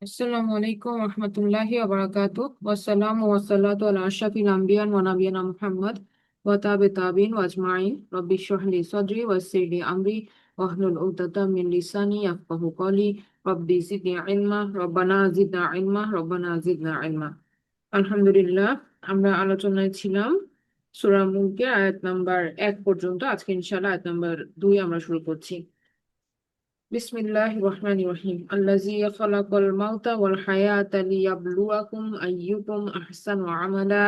আসসালামু আলাইকুম রহমতুল্লাহি ওবারাকাতু ওয়াসসালামু ওয়াসসালাতু আলা আশরাফিল আমবিয়া ওয়া নাবিয়িনা মুহাম্মদ ওয়া তাবিন ওয়া আজমাইন রব্বি ইশরাহ লি সাদরি ওয়া ইয়াসসির লি আমরি ওয়াহলুল উকদাতাম মিন লিসানি ইয়াফকাহু কওলি রব্বি জিদনি ইলমা রব্বানা জিদনা ইলমা। আলহামদুলিল্লাহ, আমরা আলোচনায় ছিলাম সূরা মুলকের আয়াত নাম্বার 1 পর্যন্ত। আজকে ইনশাআল্লাহ আয়াত নাম্বার 2 আমরা শুরু করছি। বিসমিল্লাহির রহমানির রহিম। আল্লাযী খালাকাল মাউতা ওয়াল হায়াতা লিয়াবলুয়াকুম আইয়ুকুম আহসানু আমালা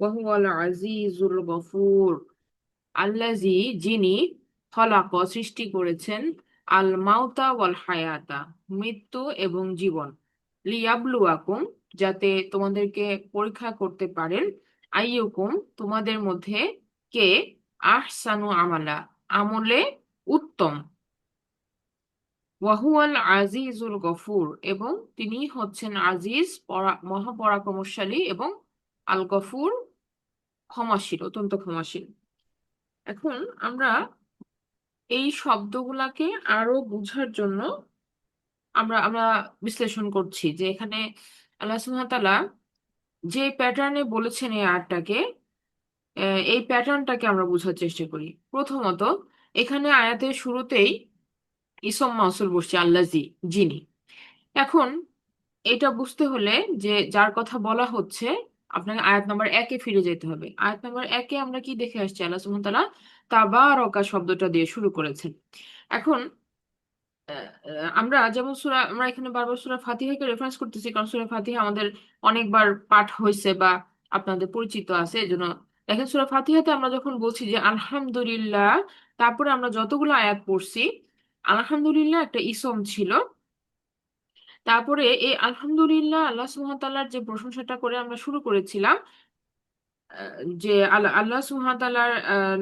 ওয়া হুয়াল আজিজুল গফুর। আল্লাযী, যিনি, খলাক সৃষ্টি করেছেন, আল মাউতা ওয়াল হায়াতা মৃত্যু এবং জীবন, লিয়াবলুয়াকুম যাতে তোমাদেরকে পরীক্ষা করতে পারেন, আইয়ুকুম তোমাদের মধ্যে কে আহসানু আমালা আমলে উত্তম, ওয়াহুয়াল আজিজুল গফুর এবং তিনি হচ্ছেন আজিজ মহাপরাক্রমশালী এবং আল গফুর ক্ষমাশীল, অত্যন্ত ক্ষমাশীল। এখন আমরা এই শব্দগুলাকে আরো বুঝার জন্য আমরা আমরা বিশ্লেষণ করছি যে এখানে আল্লাহ সুবহানাহু ওয়া তাআলা যে প্যাটার্নে বলেছেন এই আয়াতটাকে, এই প্যাটার্নটাকে আমরা বোঝার চেষ্টা করি। প্রথমত, এখানে আয়াতের শুরুতেই ইসম মাউসুল বসছে আল্লাজি, যিনি। এখন এটা বুঝতে হলে যে যার কথা বলা হচ্ছে, আপনাকে আয়াত নাম্বার 1-এ ফিরে যেতে হবে। আয়াত নাম্বার 1-এ আমরা কি দেখে আসছি? আল্লাহ সুবহানাহু ওয়া তাআলা তাবারাকা শব্দটা দিয়ে শুরু করেছেন। এখন আমরা যেমন আমরা এখানে বারবার সূরা ফাতিহাকে রেফারেন্স করতেছি, কারণ সূরা ফাতিহা আমাদের অনেকবার পাঠ হয়েছে বা আপনাদের পরিচিত আছে। এজন্য দেখেন, সূরা ফাতিহাতে আমরা যখন বলছি যে আলহামদুলিল্লাহ, তারপরে আমরা যতগুলো আয়াত পড়ছি, আলহামদুলিল্লাহ একটা ইসম ছিল। তারপরে এই আলহামদুলিল্লাহ আল্লাহ সুবহানাহু ওয়া তাআলার যে প্রশংসাটা করে আমরা শুরু করেছিলাম, যে আল্লাহ সুবহানাহু ওয়া তাআলার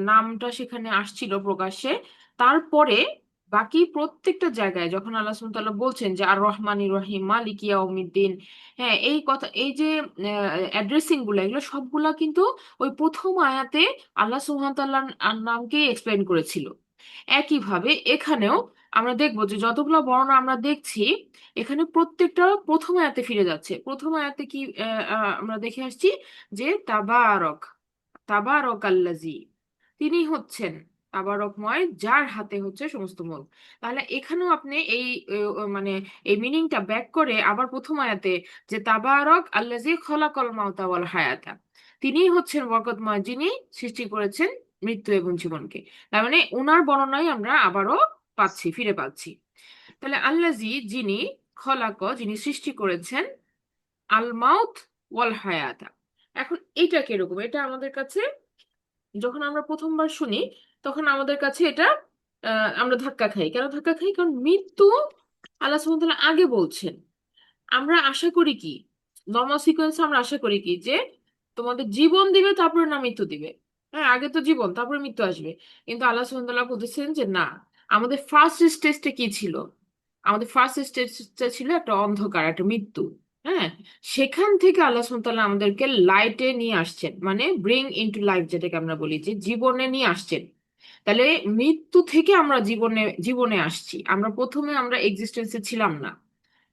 নামটা সেখানে আসছিল প্রকাশ্যে। তারপরে বাকি প্রত্যেকটা জায়গায় যখন আল্লাহ সুবহানাহু ওয়া তাআলা বলছেন যে আর রহমানির রহিম মালিক ইয়াউমিদ্দিন, হ্যাঁ, এই কথা, এই যে অ্যাড্রেসিং গুলো, এগুলো সবগুলা কিন্তু ওই প্রথম আয়াতে আল্লাহ সুবহানাহু ওয়া তাআলার নামকে এক্সপ্লেইন করেছিল। একইভাবে এখানেও আমরা দেখবো যে যতগুলো বর্ণনা আমরা দেখছি, এখানে প্রত্যেকটা প্রথম আয়াতে ফিরে যাচ্ছে। প্রথম আয়াতে কি আমরা দেখে আসছি যে তাবারক, তাবারক আল্লাজি, তিনি হচ্ছেন তাবারকময়, যার হাতে হচ্ছে সমস্ত মুলক। তাহলে এখানেও আপনি এই মানে এই মিনিংটা ব্যাক করে আবার প্রথম আয়াতে যে তাবারক আল্লাজি খলাকল মাউতা ওয়াল হায়াতা, তিনি হচ্ছেন বরকতময়, যিনি সৃষ্টি করেছেন মৃত্যু এবং জীবনকে। তার মানে ওনার বর্ণনায় আমরা আবারও ফিরে পাচ্ছি। তাহলে আল্লাজি, যিনি, খলাক যিনি সৃষ্টি করেছেন, আল মাউত ওয়াল হায়াতা। এখন এইটা কিরকম? এটা আমাদের কাছে যখন আমরা প্রথমবার শুনি, তখন আমাদের কাছে এটা আমরা ধাক্কা খাই। কেন ধাক্কা খাই? কারণ মৃত্যু আল্লাহ সুবহানাহু ওয়া তাআলা আগে বলছেন। আমরা আশা করি কি, নর্মাল সিকোয়েন্স আমরা আশা করি কি, যে তোমাদের জীবন দিবে তারপরে না মৃত্যু দিবে। হ্যাঁ, আগে তো জীবন তারপরে মৃত্যু আসবে। কিন্তু আল্লাহ সুবহানাহু ওয়া তাআলা বলেছেন যে না, আমাদের ফার্স্ট স্টেজটা কি ছিল? আমাদের ফার্স্ট স্টেজটা ছিল একটা অন্ধকার, একটা মৃত্যু। হ্যাঁ, সেখান থেকে আল্লাহ সুবহানাহু ওয়া তাআলা আমাদেরকে লাইটে নিয়ে আসছেন, মানে ব্রিং ইনটু লাইফ, যেটাকে আমরা বলি যে জীবনে নিয়ে আসছেন। তাহলে মৃত্যু থেকে আমরা জীবনে জীবনে আসছি। আমরা প্রথমে আমরা এক্সিস্টেন্সে ছিলাম না।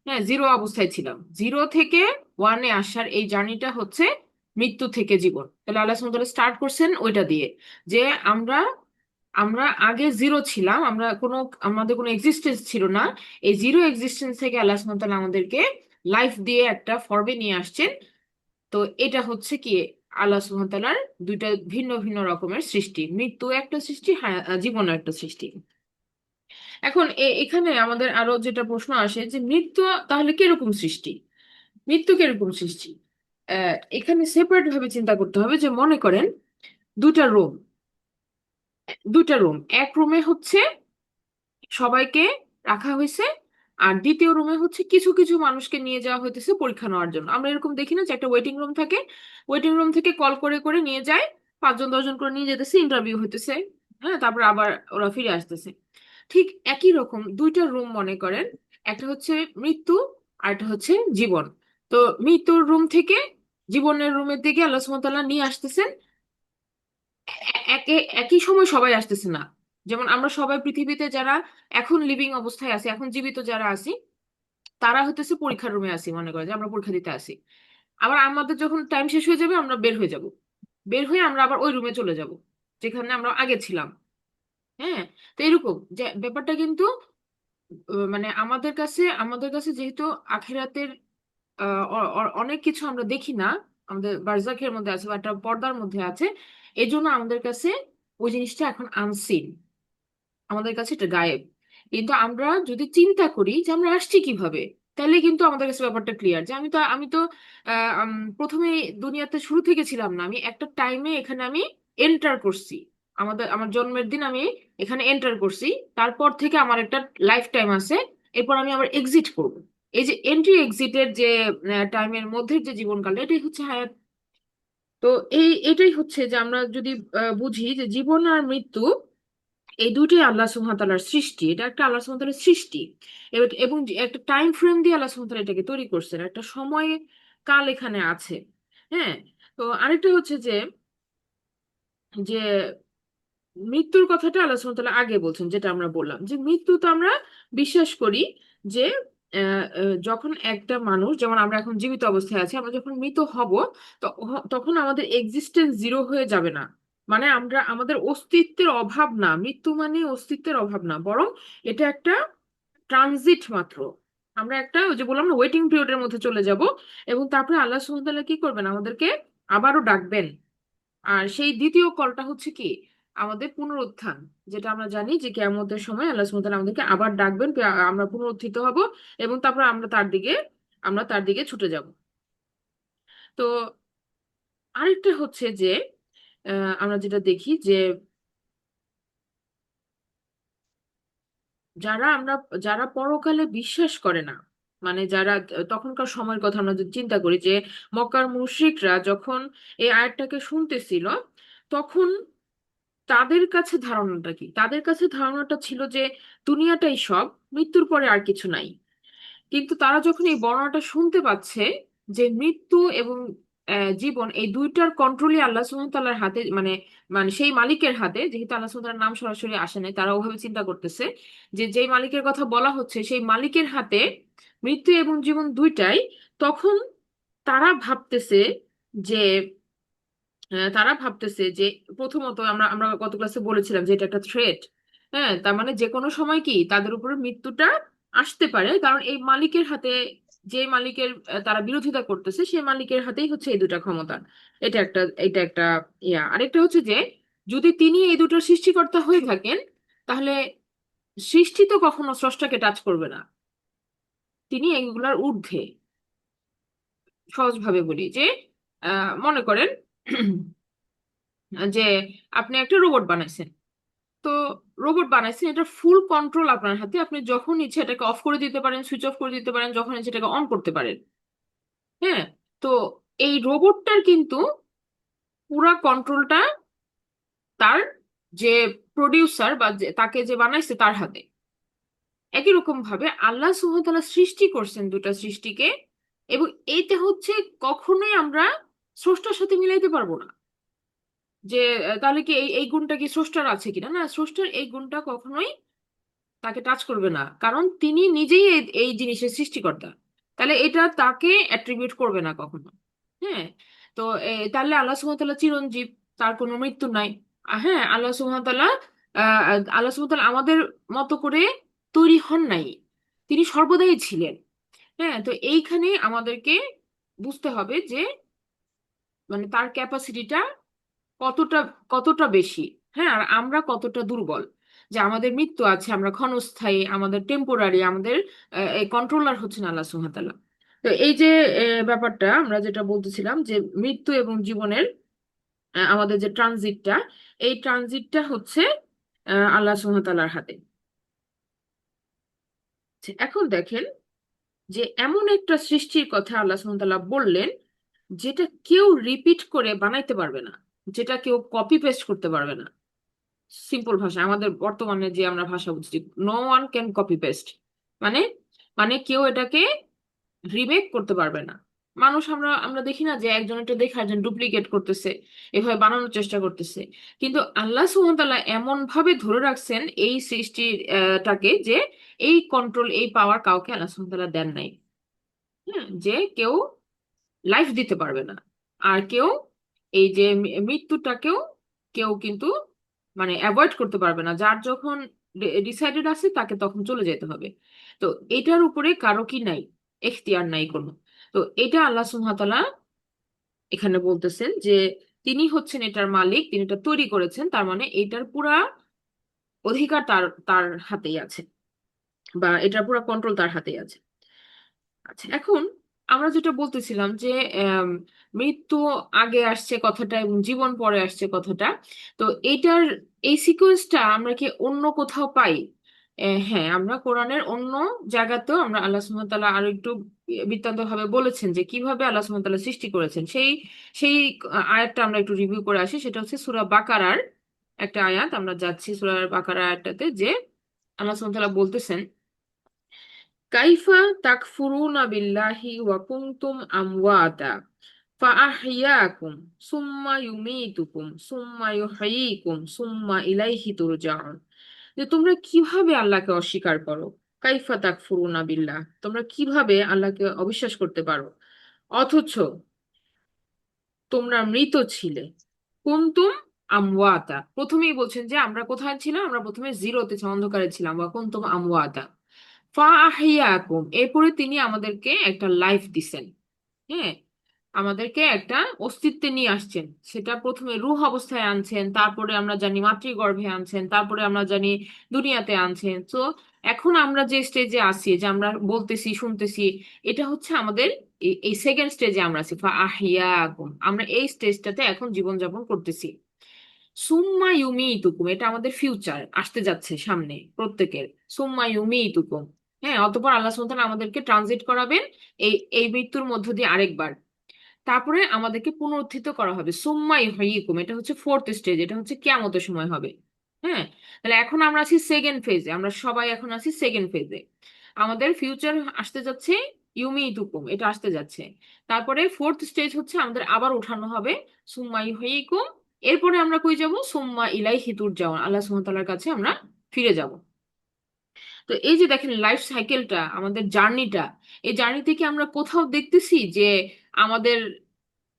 হ্যাঁ, জিরো অবস্থায় ছিলাম। জিরো থেকে ওয়ানে আসার এই জার্নিটা হচ্ছে মৃত্যু থেকে জীবন। তাহলে আল্লাহ সুবহানাহু ওয়া তাআলা স্টার্ট করছেন ওইটা দিয়ে, যে আমরা আমরা আগে জিরো ছিলাম, আমাদের কোনো এক্সিস্টেন্স ছিল না। এই জিরো এক্সিস্টেন্স থেকে আল্লাহ সুবহানাহু ওয়া তাআলা আমাদেরকে লাইফ দিয়ে একটা ফর্মে নিয়ে আসছেন। তো এটা হচ্ছে কি, আল্লাহ সুবহানাহু ওয়া তাআলার দুইটা ভিন্ন ভিন্ন রকমের সৃষ্টি, মৃত্যু একটা সৃষ্টি, জীবন একটা সৃষ্টি। এখন এখানে আমাদের আরো যেটা প্রশ্ন আসে যে মৃত্যু তাহলে কিরকম সৃষ্টি, মৃত্যু কিরকম সৃষ্টি? এখানে সেপারেট ভাবে চিন্তা করতে হবে। যে মনে করেন দুটা রুম, এক রুমে হচ্ছে সবাইকে রাখা হয়েছে, আর দ্বিতীয় রুমে হচ্ছে কিছু কিছু মানুষকে নিয়ে যাওয়া হইতেছে পরীক্ষা নেওয়ার জন্য। আমরা এরকম দেখি না যে একটা ওয়েটিং রুম থাকে, ওয়েটিং রুম থেকে কল করে করে নিয়ে যায়, 5 জন 10 জন করে নিয়ে যেতেছে, ইন্টারভিউ হইতেছে, হ্যাঁ, তারপর আবার ওরা ফিরে আসতেছে। ঠিক একই রকম দুইটা রুম মনে করেন, একটা হচ্ছে মৃত্যু আর একটা হচ্ছে জীবন। তো মৃত্যুর রুম থেকে জীবনের রুমের দিকে আল্লাহ সুবহানাহু ওয়া তাআলা নিয়ে আসতেছেন। একই সময় সবাই আসতেছে না। যেমন আমরা সবাই পৃথিবীতে যারা এখন লিভিং অবস্থায় আছি, এখন জীবিত যারা আছি, তারা হতেছে পরীক্ষার রুমে আসি, মনে করে যে আমরা পরীক্ষা দিতে আসি। আবার আমাদের যখন টাইম শেষ হয়ে যাবে আমরা বের হয়ে যাব, বের হয়ে আমরা আবার ওই রুমে চলে যাব যেখানে আমরা আগে ছিলাম। হ্যাঁ, তো এরকম যে ব্যাপারটা কিন্তু মানে আমাদের কাছে যেহেতু আখিরাতের অনেক কিছু আমরা দেখি না, আমাদের বারজাখের মধ্যে আছে বা একটা পর্দার মধ্যে আছে, এই জন্য আমাদের কাছে ওই জিনিসটা এখন আনসিন, আমাদের কাছে এটা গায়েব। কিন্তু আমরা যদি চিন্তা করি যে আমরা আসছি কিভাবে, তাহলে কিন্তু আমাদের কাছে ব্যাপারটা ক্লিয়ার যে আমি তো প্রথমে দুনিয়াতে শুরু থেকে ছিলাম না, আমি একটা টাইমে এখানে আমি এন্টার করছি। আমার জন্মের দিন আমি এখানে এন্টার করছি, তারপর থেকে আমার একটা লাইফ টাইম আছে, এরপর আমি আবার এক্সিট করব। এই যে এন্ট্রি এক্সিটের যে টাইমের মধ্যে যে জীবনকাল, এটাই হচ্ছে হায়াত। তো এটাই হচ্ছে যে আমরা যদি বুঝি যে জীবন আর মৃত্যু এই দুটোই আল্লাহ সুবহানাহু ওয়া তাআলার সৃষ্টি, এটা একটা আল্লাহ সুবহানাহু ওয়া তাআলার সৃষ্টি। এবং যে একটা টাইম ফ্রেম দিয়ে আল্লাহ সুবহানাহু ওয়া তাআলা এটাকে তৈরি করছেন, একটা সময় কাল এখানে আছে। হ্যাঁ, তো আরেকটা হচ্ছে যে মৃত্যুর কথাটা আল্লাহ সুবহানাহু ওয়া তাআলা আগে বলছেন, যেটা আমরা বললাম যে মৃত্যু তো আমরা বিশ্বাস করি যে যখন একটা মানুষ, যেমন আমরা এখন জীবিত অবস্থায় আছি, আমরা যখন মৃত হব তখন আমাদের এক্সিস্টেন্স জিরো হয়ে যাবে না। মানে আমরা আমাদের অস্তিত্বের অভাব না, মৃত্যু মানে অস্তিত্বের অভাব না, বরং এটা একটা ট্রানজিট মাত্র। আমরা একটা, ওই যে বললাম না, ওয়েটিং পিরিয়ডের মধ্যে চলে যাব, এবং তারপরে আল্লাহ সুবহানাহু ওয়া তাআলা কি করবেন, আমাদেরকে আবারও ডাকবেন। আর সেই দ্বিতীয় কলটা হচ্ছে কি, আমাদের পুনরুত্থান। যেটা আমরা জানি যে কিয়ামতের সময় আল্লাহ সুবহানাহু ওয়া তাআলা আমাদেরকে আবার ডাকবেন, আমরা পুনরুত্থিত হব, এবং তারপর আমরা তার দিকে ছুটে যাব। তো আরেকটা হচ্ছে যে আমরা যেটা দেখি যে যারা আমরা যারা পরকালে বিশ্বাস করে না, মানে যারা তখনকার সময়ের কথা আমরা যদি চিন্তা করি, যে মক্কার মুশরিকরা যখন এই আয়াতটাকে শুনতেছিল, তখন তাদের কাছে ধারণাটা কি, তাদের কাছে ধারণাটা ছিল যে দুনিয়াটাই সব, মৃত্যুর পরে আর কিছু নাই। কিন্তু তারা যখন এই বর্ণনাটা শুনতে পাচ্ছে যে মৃত্যু এবং জীবন এই দুইটার কন্ট্রোলই আল্লাহ সুবহানাহু ওয়া তাআলার হাতে, মানে মানে সেই মালিকের হাতে, যেহেতু আল্লাহ সুবহানাহু ওয়া তাআলার নাম সরাসরি আসে নাই, তারা ওভাবে চিন্তা করতেছে যে যেই মালিকের কথা বলা হচ্ছে সেই মালিকের হাতে মৃত্যু এবং জীবন দুইটাই। তখন তারা ভাবতেছে যে তারা ভাবতেছে যে, প্রথমত আমরা আমরা গত ক্লাসে বলেছিলাম যে এটা একটা থ্রেট। হ্যাঁ, তার মানে যে কোনো সময় কি তাদের উপরে মৃত্যুটা আসতে পারে, কারণ এই মালিকের হাতে, যে মালিকের তারা বিরোধিতা করতেছে, সেই মালিকের হাতেই হচ্ছে এই দুটা ক্ষমতা। এটা একটা আরেকটা হচ্ছে যে যদি তিনি এই দুটোর সৃষ্টিকর্তা হয়ে থাকেন, তাহলে সৃষ্টি তো কখনো স্রষ্টাকে টাচ করবে না, তিনি এগুলার ঊর্ধ্বে। সহজভাবে বলি যে মনে করেন যে আপনি একটা রোবট বানাইছেন। তো রোবট বানাইছেন, এটা ফুল কন্ট্রোল আপনার হাতে, আপনি যখন ইচ্ছে এটাকে অফ করে দিতে পারেন, সুইচ অফ করে দিতে পারেন, যখন ইচ্ছে এটাকে অন করতে পারেন। হ্যাঁ, তো এই রোবটটার কিন্তু পুরা কন্ট্রোলটা তার যে প্রডিউসার বা তাকে যে বানাইছে তার হাতে। একই রকম ভাবে আল্লাহ সুবহানাহু ওয়া তাআলা সৃষ্টি করছেন দুটা সৃষ্টিকে, এবং এইটা হচ্ছে কখনোই আমরা স্রষ্টার সাথে মিলাইতে পারবো না। যে তাহলে কি এই গুণটা কি স্রষ্টার আছে কিনা, না, স্রষ্টার এই গুণটা কখনোই তাকে টাচ করবে না, কারণ তিনি নিজেই এই জিনিসের সৃষ্টিকর্তা। তাহলে এটা তাকে অ্যাট্রিবিউট করবে না কখনো। হ্যাঁ, তো তাহলে আল্লাহ সুবহানাহু ওয়া তাআলা চিরঞ্জীব, তার কোনো মৃত্যু নাই। হ্যাঁ, আল্লাহ সুবহানাহু ওয়া তাআলা আমাদের মতো করে তৈরি হন নাই, তিনি সর্বদাই ছিলেন। হ্যাঁ, তো এইখানে আমাদেরকে বুঝতে হবে যে মানে তার ক্যাপাসিটিটা কতটা কতটা বেশি। হ্যাঁ, আর আমরা কতটা দুর্বল, যে আমাদের মৃত্যু আছে, আমরা ক্ষণস্থায়ী, আমাদের টেম্পোরারি, আমাদের কন্ট্রোলার হচ্ছেন আল্লাহ সুবহানাহু ওয়া তাআলা। তো এই যে ব্যাপারটা আমরা যেটা বলতেছিলাম যে মৃত্যু এবং জীবনের আমাদের যে ট্রানজিটটা, এই ট্রানজিটটা হচ্ছে আল্লাহ সুবহানাহু ওয়া তাআলার হাতে। এখন দেখেন যে এমন একটা সৃষ্টির কথা আল্লাহ সুবহানাহু ওয়া তাআলা বললেন, যেটা কেউ রিপিট করে বানাইতে পারবে না, যেটা কেউ কপি পেস্ট করতে পারবে না। সিম্পল ভাষা, আমাদের বর্তমানে যে আমরা ভাষা বুঝছি, no one can copy paste, মানে মানে কেউ এটাকে রিমেক করতে পারবে না। মানুষ আমরা আমরা দেখি না যে একজন একটা দেখে একজন ডুপ্লিকেট করতেছে, এভাবে বানানোর চেষ্টা করতেছে। কিন্তু আল্লাহ সুবহানাহু ওয়া তাআলা এমন ভাবে ধরে রাখছেন এই সৃষ্টিটাকে যে এই কন্ট্রোল, এই পাওয়ার কাউকে আল্লাহ সুবহানাহু ওয়া তাআলা দেন নাই। হ্যাঁ, যে কেউ লাইফ দিতে পারবে না, আর কেউ এই যে মৃত্যুটাকেও কেউ কিন্তু মানে অ্যাভয়েড করতে পারবে না। যার যখন ডিসাইডেড আছে তাকে তখন চলে যেতে হবে। তো এটার উপরে কারো কি নাই, এখতিয়ার নাই কোনো। তো এটা আল্লাহ সুবহানাহু ওয়া তাআলা এখানে বলতেছেন যে তিনি হচ্ছেন এটার মালিক, তিনি এটা তৈরি করেছেন, তার মানে এটার পুরা অধিকার তার তার হাতেই আছে, বা এটার পুরা কন্ট্রোল তার হাতেই আছে। আচ্ছা, এখন আমরা যেটা বলতেছিলাম যে আম, মৃত্যু আগে আসছে কথাটা এবং জীবন পরে আসছে কথাটা, তো এইটার এই সিকোয়েন্সটা আমরা কি অন্য কোথাও পাই? হ্যাঁ, আমরা কোরআনের অন্য জায়গাতেও আমরা আল্লাহ সুবহানাহু ওয়া তাআলা আরো একটু বৃত্তান্ত ভাবে বলেছেন যে কিভাবে আল্লাহ সুবহানাহু ওয়া তাআলা সৃষ্টি করেছেন। সেই সেই আয়াতটা আমরা একটু রিভিউ করে আসি। সেটা হচ্ছে সূরা বাকারার একটা আয়াত। আমরা যাচ্ছি সূরা বাকারার আয়াতটাতে, যে আল্লাহ সুবহানাহু ওয়া তাআলা বলতেছেন, কাইফা তাকফুরুনা বিল্লাহি ওয়া কুনতুম আমওয়াতা ফাআহইয়াকুম সুম্মা ইউমীতুকুম সুম্মা ইউহয়ীকুম সুম্মা ইলাইহি তুরজাউন। যে তোমরা কিভাবে আল্লাহকে অস্বীকার করো, কাইফা তাকফুরুনা বিল্লাহ, তোমরা কিভাবে আল্লাহকে অবিশ্বাস করতে পারো, অথচ তোমরা মৃত ছিলে, কুনতুম আমওয়াতা, প্রথমেই বলছেন যে আমরা কোথায় ছিলাম, আমরা প্রথমে জিরোতে অন্ধকারে ছিলাম, ওয়া কুনতুম আমওয়াতা ফাআহইয়াকুম, এরপরে তিনি আমাদেরকে একটা লাইফ দিছেন। হ্যাঁ, আমাদেরকে একটা অস্তিত্বে নিয়ে আসছেন। সেটা প্রথমে রূহ অবস্থায় আনছেন, তারপরে আমরা জানি মাতৃগর্ভে আনছেন, তারপরে আমরা জানি দুনিয়াতে আনছেন। তো এখন আমরা যে স্টেজে আছি, যে আমরা বলতেছি শুনতেছি, এটা হচ্ছে আমাদের এই সেকেন্ড স্টেজে আমরা আছি, ফাআহইয়াকুম, আমরা এই স্টেজটাতে এখন জীবনযাপন করতেছি। সুম্মা ইউমিতুকুম, এটা আমাদের ফিউচার, আসতে যাচ্ছে সামনে প্রত্যেকের। সুম্মা ইউমিতুকুম, হ্যাঁ, অতঃপর আল্লাহ সুবহানাহু ওয়া তাআলা আমাদেরকে ট্রানজিট করাবেন এই এই মৃত্যুর মধ্য দিয়ে আরেকবার। তারপরে আমাদেরকে পুনরুত্থিত করা হবে, সুম্মা ইউহয়িকুম, এটা হচ্ছে ফোর্থ স্টেজ, এটা হচ্ছে কিয়ামতের সময় হবে। হ্যাঁ, তাহলে এখন আমরা আছি সেকেন্ড ফেজে, আমরা সবাই এখন আছি সেকেন্ড ফেজে। আমাদের ফিউচার আসতে যাচ্ছে, ইউমিতুকুম এটা আসতে যাচ্ছে। তারপরে ফোর্থ স্টেজ হচ্ছে আমাদের আবার উঠানো হবে, সুম্মা ইউহয়িকুম। এরপরে আমরা কই যাব, সুম্মা ইলাইহি তুরজাউন, আল্লাহ সুবহানাহু ওয়া তাআলার কাছে আমরা ফিরে যাব। তো এই যে দেখেন লাইফ সাইকেলটা, আমাদের জার্নিটা, এই জার্নি থেকে আমরা কোথাও দেখতেছি যে আমাদের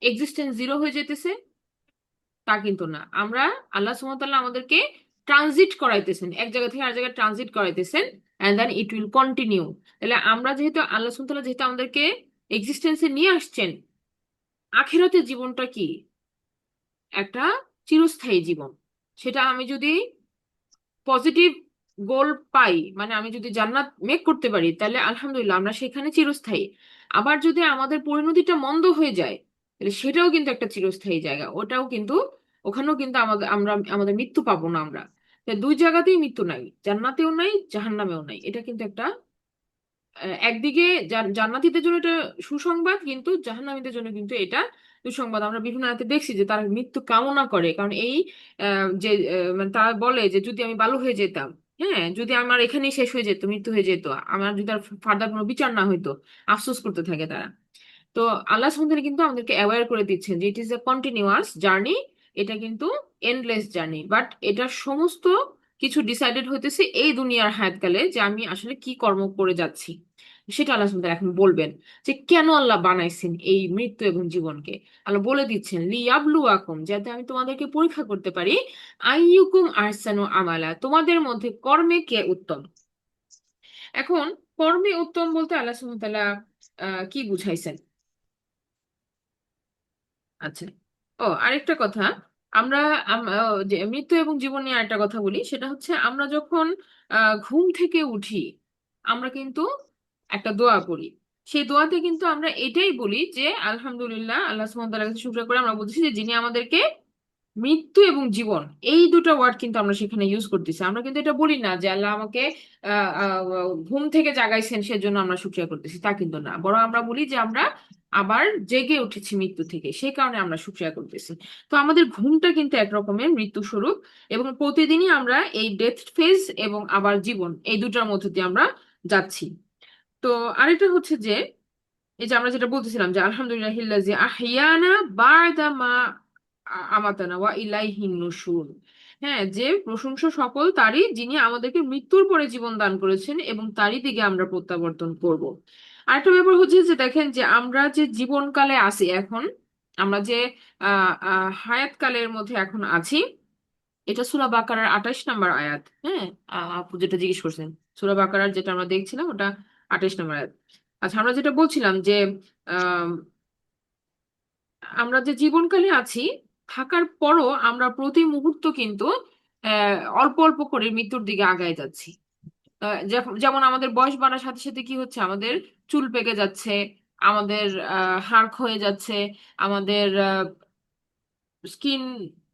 এক্সিস্টেন্স জিরো হয়ে যেতেছে? তা কিন্তু না। আমরা আল্লাহ সুবহানাহু ওয়া তাআলা আমাদেরকে ট্রানজিট করাইতেছেন, এক জায়গা থেকে আরেক জায়গায় ট্রানজিট করাইতেছেন, and then it will continue. তাহলে আমরা যেহেতু আল্লাহ সুবহানাহু ওয়া তাআলা যেহেতু আমাদেরকে এক্সিস্টেন্সে নিয়ে আসছেন, আখিরাতের জীবনটা কি? একটা চিরস্থায়ী জীবন। সেটা আমি যদি পজিটিভ গোল পাই, মানে আমি যদি জান্নাত মেক করতে পারি, তাহলে আলহামদুলিল্লাহ আমরা সেখানে চিরস্থায়ী। আবার যদি আমাদের পরিণতিটা মন্দ হয়ে যায়, তাহলে সেটাও কিন্তু একটা চিরস্থায়ী জায়গা, ওটাও কিন্তু, ওখানেও কিন্তু আমাদের আমরা আমাদের মৃত্যু পাবো না আমরা। তাই দুই জায়গাতেই মৃত্যু নাই, জান্নাতেও নাই জাহান্নামেও নাই। এটা কিন্তু একটা একদিকে জান্নাতীদের জন্য এটা সুসংবাদ, কিন্তু জাহান্নামীদের জন্য কিন্তু এটা দুঃসংবাদ। আমরা বিভিন্ন আয়াতে দেখছি যে তারা মৃত্যু কামনা করে, কারণ এই যে মানে তারা বলে যে যদি আমি ভালো হয়ে যেতাম, হ্যাঁ, যদি আমার এখানেই শেষ হয়ে যেত, মৃত্যু হয়ে যেত, আমার যদি আর ফার্দার কোনো বিচার না হইতো, আফসোস করতে থাকে তারা। তো আল্লাহ সুবহানাহু ওয়া তাআলা কিন্তু আমাদেরকে অ্যাওয়্যার করে দিচ্ছেন যে it is a continuous journey, এটা কিন্তু এন্ডলেস জার্নি। বাট এটা সমস্ত কিছু ডিসাইডেড হইতেছে এই দুনিয়ার হায়াতকালে, যে আমি আসলে কি কর্ম করে যাচ্ছি, সেটা আল্লাহ সুবহানাহু ওয়া তাআলা এখন বলবেন। যে কেন আল্লাহ বানাইছেন এই মৃত্যু এবং জীবনকে, আল্লাহ বলে দিচ্ছেন লিয়াবলুয়াকুম, যাতে আমি তোমাদেরকে পরীক্ষা করতে পারি, আইয়ুকুম আহসানু আমালা, তোমাদের মধ্যে কর্মে কে উত্তম। এখন কর্মে উত্তম বলতে আল্লাহ সুবহানাহু ওয়া তাআলা কি বুঝাইছেন? আচ্ছা, ও আরেকটা কথা, আমরা যে মৃত্যু এবং জীবন নিয়ে আরেকটা কথা বলি। সেটা হচ্ছে আমরা যখন ঘুম থেকে উঠি, আমরা কিন্তু একটা দোয়া করি। সেই দোয়াতে কিন্তু আমরা এটাই বলি যে আলহামদুলিল্লাহ, আল্লাহ সুবহানাহু ওয়া তাআলার কাছে শুকরিয়া করে আমরা বলতেছি যে যিনি আমাদেরকে মৃত্যু এবং জীবন, এই দুটো ওয়ার্ড কিন্তু আমরা সেখানে ইউজ করতেছি। আমরা কিন্তু এটা বলি না যে আল্লাহ আমাকে ঘুম থেকে জাগাইছেন সেজন্য আমরা শুকরিয়া করতেছি, তা কিন্তু না। বরং আমরা বলি যে আমরা আবার জেগে উঠেছি মৃত্যু থেকে, সেই কারণে আমরা শুকরিয়া করতেছি। তো আমাদের ঘুমটা কিন্তু এক রকমের মৃত্যু স্বরূপ, এবং প্রতিদিনই আমরা এই ডেথ ফেজ এবং আবার জীবন, এই দুটার মধ্যে দিয়ে আমরা যাচ্ছি। তো আরেকটা হচ্ছে যে এই যে আমরা যেটা বলতেছিলাম যে আলহামদুলিল্লাহিল্লাজি আহিয়ানা বা'দা মা আমাতানা ওয়া ইলাইহিন নুশুর। হ্যাঁ, যে প্রশংসা সকল তারই, যিনি আমাদেরকে মৃত্যুর পরে জীবন দান করেছেন এবং তারই দিকে আমরা প্রত্যাবর্তন করব। আরেকটা ব্যাপার হচ্ছে যে দেখেন যে আমরা যে জীবনকালে আছি এখন, আমরা যে হায়াত কালের মধ্যে এখন আছি, এটা সূরা বাকারার 28 নম্বর আয়াত। হ্যাঁ, আপু যেটা জিজ্ঞেস করছেন, সূরা বাকারার যেটা আমরা দেখছিলাম ওটা 28 নম্বর আয়াত। আচ্ছা, আমরা যেটা বলছিলাম যে আহ আমরা যে জীবনকালে আছি, থাকার পরও আমরা প্রতি মুহূর্ত কিন্তু অল্প অল্প করে মৃত্যুর দিকে আগায় যাচ্ছি। যেমন আমাদের বয়স বাড়ার সাথে সাথে কি হচ্ছে, আমাদের চুল পেকে যাচ্ছে, আমাদের হাড় ক্ষয়ে যাচ্ছে, আমাদের স্কিন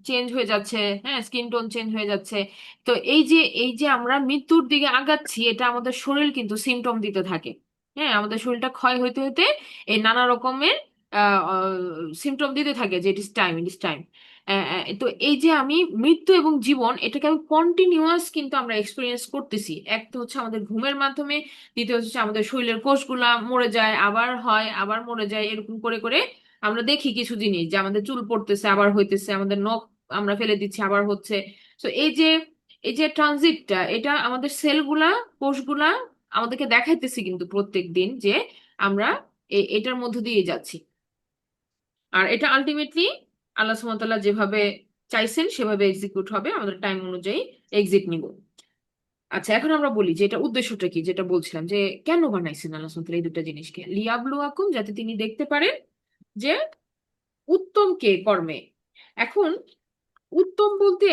চেঞ্জ হয়ে যাচ্ছে। হ্যাঁ, স্কিন টোন চেঞ্জ হয়ে যাচ্ছে। তো এই যে আমরা মৃত্যুর দিকে আগাচ্ছি, এটা আমাদের শরীর কিন্তু সিমটম দিতে থাকে। হ্যাঁ, আমাদের শরীরটা ক্ষয় হইতে হইতে এই নানা রকমের সিমটম দিতে থাকে যে ইট ইস টাইম, ইট ইস টাইম। তো এই যে আমি মৃত্যু এবং জীবন, এটাকে আমি কন্টিনিউয়াস কিন্তু আমরা এক্সপিরিয়েন্স করতেছি। এক তো হচ্ছে আমাদের ঘুমের মাধ্যমে, দ্বিতীয় হচ্ছে আমাদের শরীরের কোষগুলা মরে যায়, আবার হয়, আবার মরে যায়, এরকম করে করে আমরা দেখি কিছু জিনিস যে আমাদের চুল পড়তেছে আবার হইতেছে, আমাদের নখ আমরা ফেলে দিচ্ছি আবার হচ্ছে। তো এই যে ট্রানজিটটা, এটা আমাদের সেলগুলা, কোষগুলা আমাদেরকে দেখাইতেছি কিন্তু প্রত্যেক দিন যে আমরা এটার মধ্য দিয়ে যাচ্ছি। আর এটা আলটিমেটলি আল্লাহ সুবহানাহু ওয়া তাআলা যেভাবে চাইছেন সেভাবে এক্সিকিউট হবে, আমাদের টাইম অনুযায়ী এক্সিট নিব। আচ্ছা, এখন আমরা বলি যে এটা উদ্দেশ্যটা কি, যেটা বলছিলাম যে কেন বানাইছেন আল্লাহ সুবহানাহু ওয়া তাআলা এই দুটো জিনিসকে, লিয়াবলুয়াকুম, যাতে তিনি দেখতে পারেন যে উত্তম কে কর্মে। এখন উত্তম বলতে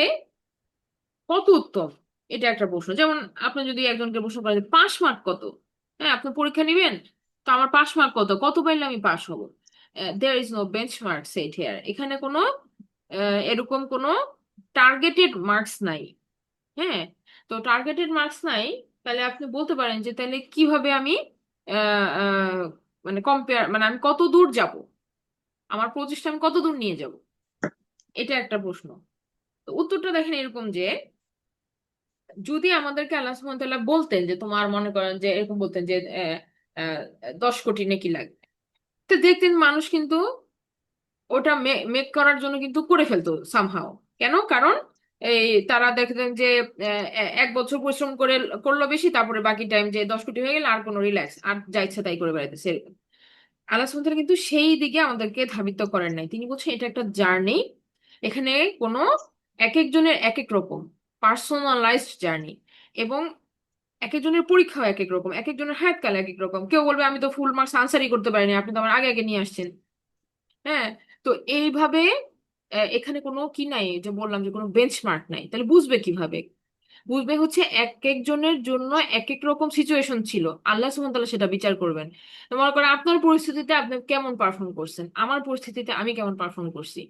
কত উত্তম, এটা একটা প্রশ্ন। যেমন আপনি যদি একজনকে প্রশ্ন করেন পাস মার্ক কত, হ্যাঁ আপনি পরীক্ষা নিবেন, তো আমার পাস মার্ক কত, কত পাইলে আমি পাস হব? There is no benchmark set here. এখানে কোনো এরকম কোনো টার্গেটেড মার্কস নাই। হ্যাঁ, তো টার্গেটেড মার্কস নাই, তাহলে আপনি বলতে পারেন যে তাহলে কিভাবে আমি আহ, আহ, মানে কম্পেয়ার, মানে আমি কত দূর যাব, আমার প্রচেষ্টা আমি কত দূর নিয়ে যাব, এটা একটা প্রশ্ন। তো উত্তরটা দেখেন এরকম যে যদি আমাদেরকে আল্লাহ সুবহানাহু ওয়া তাআলা বলতেন যে তোমার মনে করেন যে এরকম বলতেন যে আহ, আহ, 10 কোটি নেকি লাগবে, তো দেখতেন মানুষ কিন্তু ওটা মেক করার জন্য কিন্তু করে ফেলতো সামহাও। কেন? কারণ এই তারা দেখতেন যে 1 বছর পরিশ্রম করে করলো বেশি, তারপরে বাকি টাইম যে 10 কোটি হয়ে গেলে আর কোনো রিল্যাক্স, আর যা ইচ্ছা তাই করে বেড়াইতেছে। আল্লাহ সুবহানাহু ওয়া তাআলা কিন্তু সেই দিকে আমাদেরকে ধাবিত করেন নাই। তিনি বলছেন এটা একটা জার্নি, এখানে কোনো এক একজনের এক এক রকম পার্সোনালাইজড জার্নি, এবং এক একজনের পরীক্ষাও এক এক রকম, এক একজনের হায়াতকাল এক এক রকম। কেউ বলবে আমি তো ফুল মার্কস আনসারই করতে পারিনি, আপনি তো আমার আগে আগে নিয়ে আসছেন। হ্যাঁ, তো এইভাবে এখানে কোনো কি নাই, যে বললাম যে কোনো বেঞ্চমার্ক নাই, তাহলে বুঝবে কিভাবে? বুঝবে হচ্ছে এক একজনের জন্য এক এক রকম সিচুয়েশন ছিল, আল্লাহ সুবহানাহু ওয়া তাআলা সেটা বিচার করবেন। তো মনে করেন আপনার পরিস্থিতিতে আপনি কেমন পারফর্ম করছেন, আমার পরিস্থিতিতে আমি কেমন পারফর্ম করছি,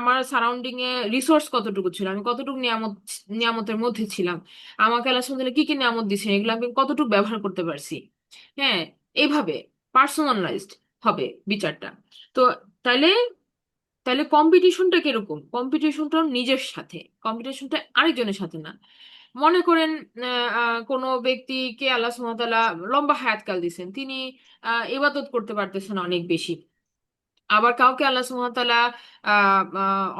আমার সারাউন্ডিং এ রিসোর্স কতটুকু ছিল, আমি কতটুকু নিয়ামতের মধ্যে ছিলাম, আমাকে আল্লাহ সুবহানাহু ওয়া তাআলা কি কি নিয়ামত দিয়েছেন, এগুলো আমি কতটুকু ব্যবহার করতে পারছি। হ্যাঁ, এইভাবে পার্সোনালাইজড হবে বিচারটা। তো তাইলে তাহলে কম্পিটিশনটা কিরকম? কম্পিটিশনটা নিজের সাথে, কম্পিটিশনটা আরেকজনের সাথে না। মনে করেন কোনো ব্যক্তিকে আল্লাহ সুবহানাহু ওয়া তাআলা লম্বা হায়াতকাল দিয়েছেন, তিনি ইবাদত করতে পারতেছেন অনেক বেশি। আবার কাউকে আল্লাহ সুবহানাহু ওয়া তাআলা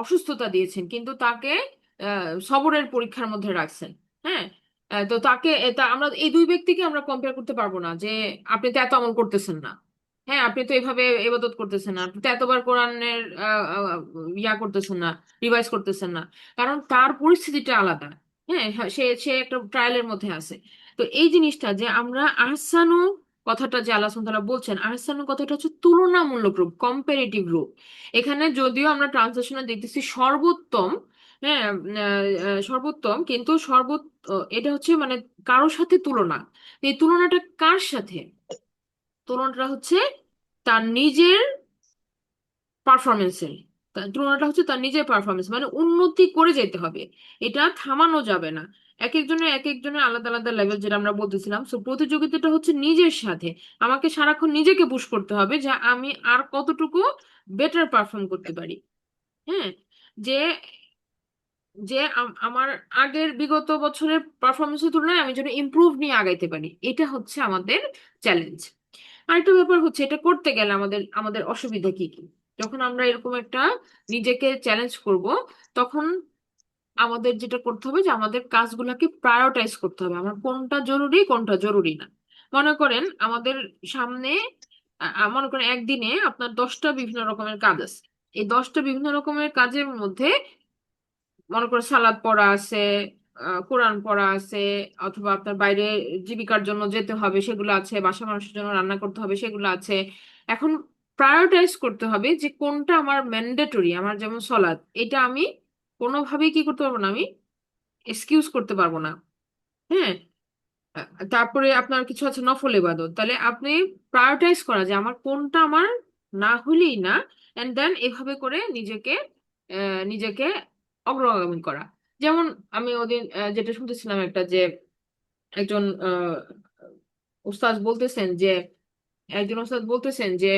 অসুস্থতা দিয়েছেন, কিন্তু তাকে সবরের পরীক্ষার মধ্যে রাখছেন। হ্যাঁ, তো তাকে আমরা এই দুই ব্যক্তিকে আমরা কম্পেয়ার করতে পারবো না যে আপনি তো এত আমল করতেছেন না, হ্যাঁ আপনি তো এভাবে ইবাদত করতেছেন না, আপনি তো এতবার কোরআনের ইয়া করতেছেন না, রিভাইজ করতেছেন না, কারণ তার পরিস্থিতিটা আলাদা। হ্যাঁ, হ্যাঁ, সে সে একটা ট্রায়ালের মধ্যে আছে। তো এই জিনিসটা যে আমরা আহসানু কথাটা যে আল্লাহ সুবহানাহু ওয়া তাআলা বলছেন, আহসানু কথাটা হচ্ছে তুলনামূলক রূপ, কম্পারেটিভ রূপ। এখানে যদিও আমরা ট্রান্সলেশনে দেখতেছি সর্বোত্তম, হ্যাঁ সর্বোত্তম, কিন্তু এটা হচ্ছে মানে কারোর সাথে তুলনা। এই তুলনাটা কার সাথে? তুলনাটা হচ্ছে তার নিজের পারফরমেন্সের। তুলনাটা হচ্ছে তার নিজের পারফরমেন্স, মানে উন্নতি করে যেতে হবে, এটা থামানো যাবে না। এক একজনের আলাদা আলাদা লেভেল, যেটা আমরা বলতেছিলাম। সো প্রতিযোগিতাটা হচ্ছে নিজের সাথে, আমাকে সারাক্ষণ নিজেকে পুশ করতে হবে যে আমি আর কতটুকু বেটার পারফর্ম করতে পারি। হ্যাঁ, যে যে আমার আগের বিগত বছরের পারফরমেন্সের তুলনায় আমি যেন ইমপ্রুভ নিয়ে আগাইতে পারি, এটা হচ্ছে আমাদের চ্যালেঞ্জ। আরেকটা ব্যাপার হচ্ছে, এটা করতে গেলে আমাদের আমাদের অসুবিধা কি কি? যখন আমরা এরকম একটা নিজেকে চ্যালেঞ্জ করব, তখন আমাদের যেটা করতে হবে যে আমাদের কাজগুলোকে প্রায়োরিটাইজ করতে হবে, আমার কোনটা জরুরি কোনটা জরুরি না। মনে করেন আমাদের সামনে মনে করেন একদিনে আপনার 10টা বিভিন্ন রকমের কাজ আছে। এই 10টা বিভিন্ন রকমের কাজের মধ্যে মনে করো সালাদ পড়া আছে, কোরআন পড়া আছে, অথবা আপনার বাইরে জীবিকার জন্য যেতে হবে সেগুলো আছে, বাসা মানুষের জন্য রান্না করতে হবে সেগুলো আছে। এখন প্রায়োরিটাইজ করতে হবে যে কোনটা আমার ম্যান্ডেটরি। আমার যেমন সলাদ, এটা আমি কোনোভাবেই কি করতে পারবো না, আমি এক্সকিউজ করতে পারবো না। হ্যাঁ। তারপরে আপনার কিছু আছে নফল ইবাদত, তাহলে আপনি প্রায়োরিটাইজ করা যে আমার কোনটা আমার না হলেই না, এন্ড দেন এভাবে করে নিজেকে নিজেকে অগ্রগামী করা। যেমন আমি ওদিন যেটা শুনতেছিলাম একটা, যে একজন উস্তাদ বলতেছেন যে একজন উস্তাদ বলতেছেন যে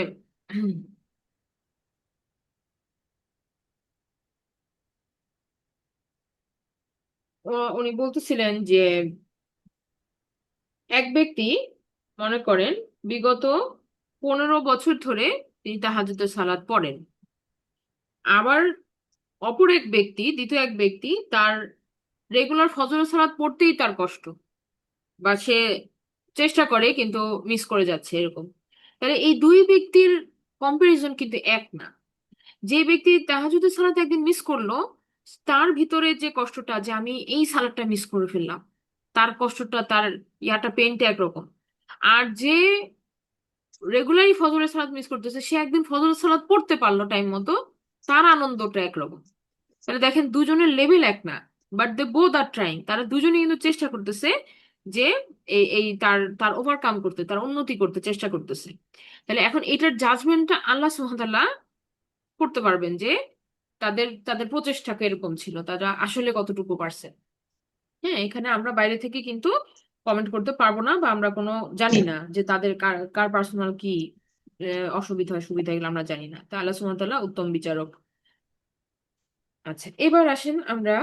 উনি বলতেছিলেন যে এক ব্যক্তি মনে করেন বিগত 15 বছর ধরে তিনি তাহাজ্জুদের সালাত পড়েন। আবার অপর এক ব্যক্তি, দ্বিতীয় এক ব্যক্তি, তার রেগুলার ফজরের সালাত পড়তেই তার কষ্ট, বা সে চেষ্টা করে কিন্তু মিস করে যাচ্ছে এরকম। তাহলে এই দুই ব্যক্তির কম্পারিজন কিন্তু এক না। যে ব্যক্তি তাহাজ্জুদের সালাত একদিন মিস করলো, তার ভিতরে যে কষ্টটা যে আমি এই সালাদটা মিস করে ফেললাম, তার কষ্টটা, তার পেনটা একরকম। আর যে রেগুলারই ফজরের সালাত মিস করতেছে, সে একদিন ফজরের সালাত পড়তে পারলো টাইম মতো, তার আনন্দটা একরকম। তাহলে দেখেন দুজনের লেভেল এক না, but they both are trying, তারা দুজনেই কিন্তু চেষ্টা করতেছে যে এই এই তার তার ওভারকাম করতে, তার উন্নতি করতে চেষ্টা করতেছে। তাহলে এখন এটার জাজমেন্টটা আল্লাহ সুবহানাহু ওয়া তাআলা করতে পারবেন যে তাদের তাদের প্রচেষ্টা এরকম ছিল, তারা আসলে কতটুকু পারছে। হ্যাঁ, এখানে আমরা বাইরে থেকে কিন্তু কমেন্ট করতে পারবো না, বা আমরা কোনো জানি না যে তাদের কার কার পার্সোনাল কি অসুবিধা সুবিধা, এগুলো আমরা জানি না। তা আল্লাহ সুবহানাহু ওয়া তাআলা উত্তম বিচারক। আচ্ছা, এবার আসেন আমরা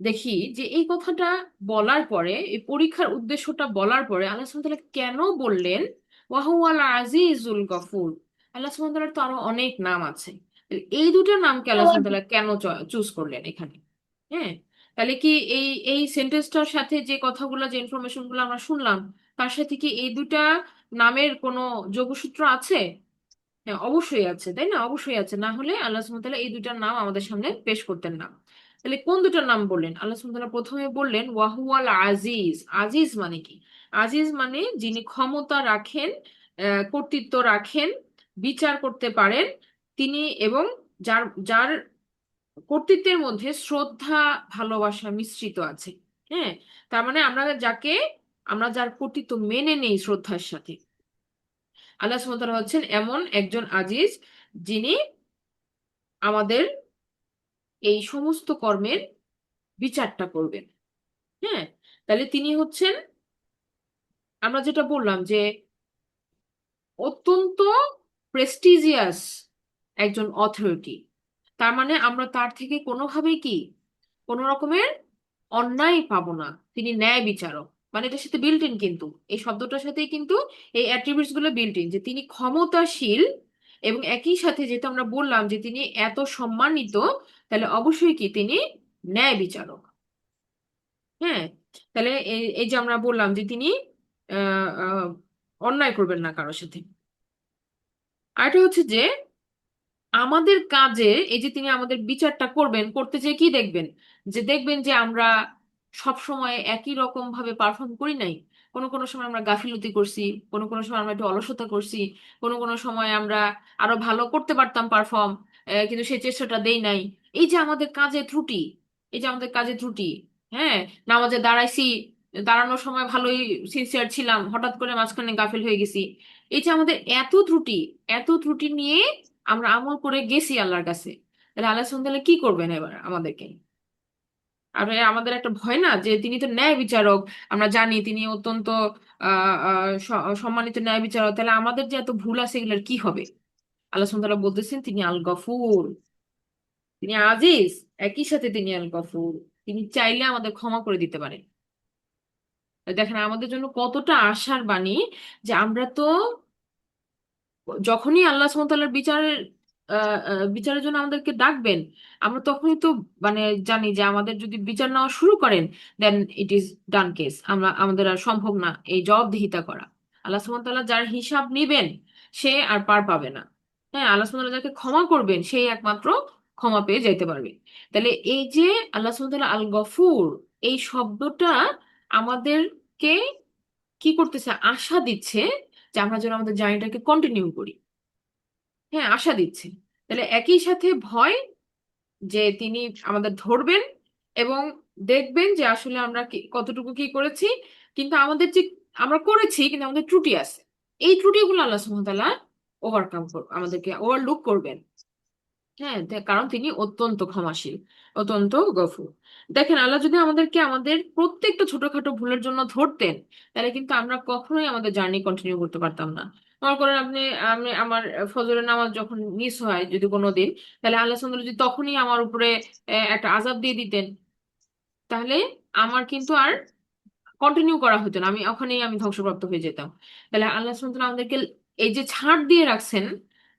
দেখি যে এই কথাটা বলার পরে, এই পরীক্ষার উদ্দেশ্যটা বলার পরে আল্লাহ সুবহানাহু ওয়া তাআলা কেন বললেন ওয়াহুয়াল আজিজুল গফুর। আল্লাহ সুবহানাহু ওয়া তাআলার তো আরো অনেক নাম আছে, এই দুটো নামকে আল্লাহ সুবহানাহু ওয়া তাআলা কেন চুজ করলেন এখানে? হ্যাঁ, তাহলে কি এই এই সেন্টেন্সটার সাথে যে কথাগুলো, যে ইনফরমেশন গুলো আমরা শুনলাম, তার সাথে কি এই দুটা নামের কোনো যোগসূত্র আছে? হ্যাঁ, অবশ্যই আছে, তাই না? অবশ্যই আছে, না হলে আল্লাহ সুবহানাহু ওয়া তাআলা এই দুটার নাম আমাদের সামনে পেশ করতেন না। তাহলে কোন দুটার নাম বললেন? আল্লাহ সুবহানাহু ওয়া তাআলা প্রথমে বললেন ওয়াহুয়াল আজিজ। আজিজ মানে কি? আজিজ মানে যিনি ক্ষমতা রাখেন, কর্তৃত্ব রাখেন, বিচার করতে পারেন তিনি, এবং যার যার কর্তৃত্বের মধ্যে শ্রদ্ধা ভালোবাসা মিশ্রিত আছে। হ্যাঁ, তার মানে আমরা যার কর্তৃত্ব মেনে নেই শ্রদ্ধার সাথে, আল্লাহ সুবহানাহু ওয়া তাআলা হচ্ছেন এমন একজন আজিজ যিনি আমাদের এই সমস্ত কর্মের বিচারটা করবেন। হ্যাঁ, তাহলে তিনি হচ্ছেন, আমরা যেটা বললাম যে অত্যন্ত প্রেস্টিজিয়াস একজন অথরিটি। তার মানে আমরা তার থেকে কোনোভাবেই কি কোনো রকমের অন্যায় পাবো না। তিনি ন্যায় বিচারক, মানে এটার সাথে বিল্ট ইন, কিন্তু এই শব্দটার সাথেই কিন্তু এই অ্যাট্রিবিউটস গুলো বিল্ট ইন, যে তিনি ক্ষমতাশীল, এবং একই সাথে যেটা আমরা বললাম যে তিনি এত সম্মানিত, তাহলে অবশ্যই কি তিনি ন্যায় বিচারক। হ্যাঁ, তাহলে এই এই যে আমরা বললাম যে তিনি আহ আহ, অন্যায় করবেন না কারোর সাথে। আরেকটা হচ্ছে যে আমাদের কাজে এই যে তিনি আমাদের বিচারটা করবেন, করতে যেয়ে কি দেখবেন, যে দেখবেন যে আমরা সব সময় একই রকম ভাবে পারফর্ম করি নাই। কোনো কোনো সময় আমরা গাফিলতি করছি, কোনো কোনো সময় আমরা একটু অলসতা করছি, কোনো কোনো সময় আমরা আরো ভালো করতে পারতাম পারফর্ম, কিন্তু সেই চেষ্টাটা দেই নাই। এই যে আমাদের কাজে ত্রুটি, এই যে আমাদের কাজে ত্রুটি। হ্যাঁ, নামাজে দাঁড়াইছি, দাঁড়ানোর সময় ভালোই সিনসিয়ার ছিলাম, হঠাৎ করে মাঝখানে গাফিল হয়ে গেছি। এই যে আমাদের এত ত্রুটি নিয়ে আমরা আমল করে গেছি আল্লাহর কাছে, তাহলে আল্লাহ সুবহানাহু ওয়া তাআলা কি করবেন এবার আমাদেরকে? আর আমাদের একটা ভয় না, যে তিনি তো ন্যায় বিচারক, আমরা জানি তিনি অত্যন্ত সম্মানিত ন্যায় বিচারক, তাহলে আমাদের যে এত ভুল আছে এগুলোর কি হবে? আল্লাহ সুবহানাহু ওয়া তাআলা বলতেছেন তিনি আল গফুর, তিনি আজিজ, একই সাথে তিনি আল গফুর, তিনি চাইলে আমাদের ক্ষমা করে দিতে পারেন। দেখেন আমাদের জন্য কতটা আশার বাণী, যে আমরা তো যখনই আল্লাহ সুবহানাহু ওয়া তাআলার বিচারের জন্য আমাদেরকে ডাকবেন, আমরা তখনই তো মানে জানি যে আমাদের যদি বিচার নেওয়া শুরু করেন, দেন ইট ইজ ডান কেস, আমাদের আর সম্ভব না এই জবাবদিহিতা করা। আল্লাহ সুবহানাহু ওয়া তাআলা যার হিসাব নিবেন সে আর পার পাবে না। হ্যাঁ, আল্লাহ সুবহানাহু ওয়া তাআলা যাকে ক্ষমা করবেন সেই একমাত্র ক্ষমা পেয়ে যেতে পারবে। তাহলে এই যে আল্লাহ সুবহানাহু ওয়া তাআলা আল গফুর, এই শব্দটা আমাদেরকে কি করতেছে, আশা দিচ্ছে যে আমরা যেন আমাদের জার্নিটাকে কন্টিনিউ করি। হ্যাঁ, আশা দিচ্ছে। তাহলে একই সাথে ভয় যে তিনি আমাদের ধরবেন এবং দেখবেন যে আসলে আমরা কতটুকু কি করেছি, কিন্তু আমাদের যে আমরা করেছি কিন্তু আমাদের ত্রুটি আছে, এই ত্রুটিগুলো আল্লাহ সুবহানাহু ওয়া তাআলা ওভারকাম আমাদেরকে ওভারলুক করবেন। হ্যাঁ, কারণ তিনি অত্যন্ত ক্ষমাশীল, অত্যন্ত গফুর। দেখেন, আল্লাহ যদি আমাদেরকে আমাদের প্রত্যেকটা ছোটখাটো ভুলের জন্য ধরতেন, তাহলে কিন্তু আমরা কখনোই আমাদের জার্নি কন্টিনিউ করতে পারতাম না। মনে করেন আপনি, আমি আমার ফজরের নামাজ যখন মিস হয় যদি কোনো দিন, তাহলে আল্লাহ সুবহানাহু ওয়া তাআলা যদি তখনই আমার উপরে একটা আযাব দিয়ে দিতেন, তাহলে আমার কিন্তু আর কন্টিনিউ করা হতো না, আমি ওখানেই আমি ধ্বংসপ্রাপ্ত হয়ে যেতাম। তাহলে আল্লাহ সুবহানাহু ওয়া তাআলা আমাদেরকে এই যে ছাড় দিয়ে রাখছেন,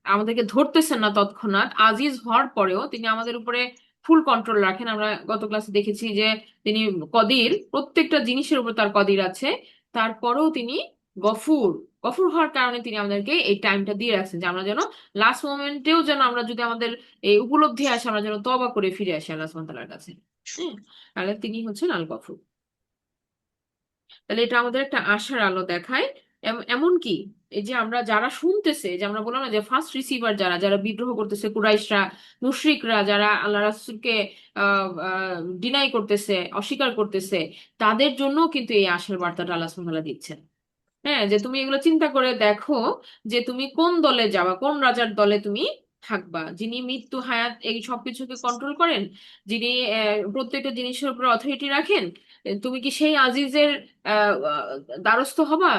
আমাদেরকে ধরতেছেন না তৎক্ষণাৎ, আজিজ হওয়ার পরেও তিনি আমাদের উপরে ফুল কন্ট্রোল রাখেন। আমরা গত ক্লাসে দেখেছি যে তিনি কদির, প্রত্যেকটা জিনিসের উপর তার কদির আছে। তারপরেও তিনি গফুর, গফুর হওয়ার কারণে তিনি আমাদেরকে এই টাইমটা দিয়ে রাখছেন যে আমরা যেন লাস্ট মোমেন্টেও যেন আমরা যদি আমাদের এই উপলব্ধি আসে, আমরা যেন তওবা করে ফিরে আসি আল্লাহ সুবহানাহু ওয়া তাআলার কাছে। হ্যাঁ, তাহলে তিনি হচ্ছেন আল গফুর। তাহলে এটা আমাদের একটা আশার আলো দেখায়। এমন কি, এই যে আমরা যারা শুনতেছে, যে আমরা বললাম না যে ফার্স্ট রিসিভার যারা যারা বিদ্রোহ করতেছে, কুরাইশরা, মুশরিকরা, যারা আল্লাহ রাসূলকে ডিনাই করতেছে, অস্বীকার করতেছে, তাদের জন্য কিন্তু এই আশার বার্তাটা আল্লাহ সুবহানাহু ওয়া তাআলা দিচ্ছেন। হ্যাঁ, যে তুমি এগুলো চিন্তা করে দেখো যে তুমি কোন দলে যাবা, কোন রাজার দলে তুমি থাকবা, যিনি মৃত্যু হায়াত এই সবকিছুকে কন্ট্রোল করেন, যিনি প্রত্যেকটা জিনিসের উপর অথরিটি রাখেন। তুমি কি সেই আজিজের দ্বারস্থ হবা?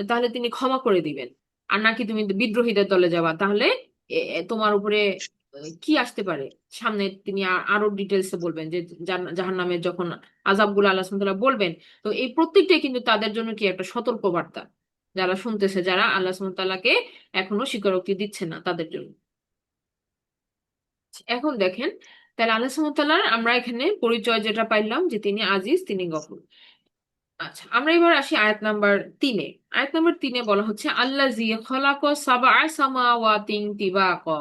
তাহলে তিনি ক্ষমা করে দিবেন। আর নাকি তুমি বিদ্রোহীদের দলে যাবা, তাহলে তোমার উপরে কি আসতে পারে সামনে, তিনি আরো ডিটেলসে বলবেন যে জাহান্নামের যখন আযাবগুলো আল্লাহ সুবহানাহু ওয়া তাআলা বলবেন। তো এই প্রত্যেকটাই কিন্তু তাদের জন্য কি একটা সতর্ক বার্তা, যারা শুনতেছে, যারা আল্লাহ সুবহানাহু ওয়া তাআলাকে এখনো স্বীকারোক্তি দিচ্ছে না তাদের জন্য। এখন দেখেন, তাহলে আল্লাহ সুবহানাহু ওয়া তাআলার আমরা এখানে পরিচয় যেটা পাইলাম যে তিনি আজিজ, তিনি গফুর। আচ্ছা, আমরা এবার আসি আয়াত নাম্বার 3-এ। আয়াত নাম্বার 3-এ বলা হচ্ছে আল্লাযী খালাকা সাবআ সামাওয়াতিন তিবাকা,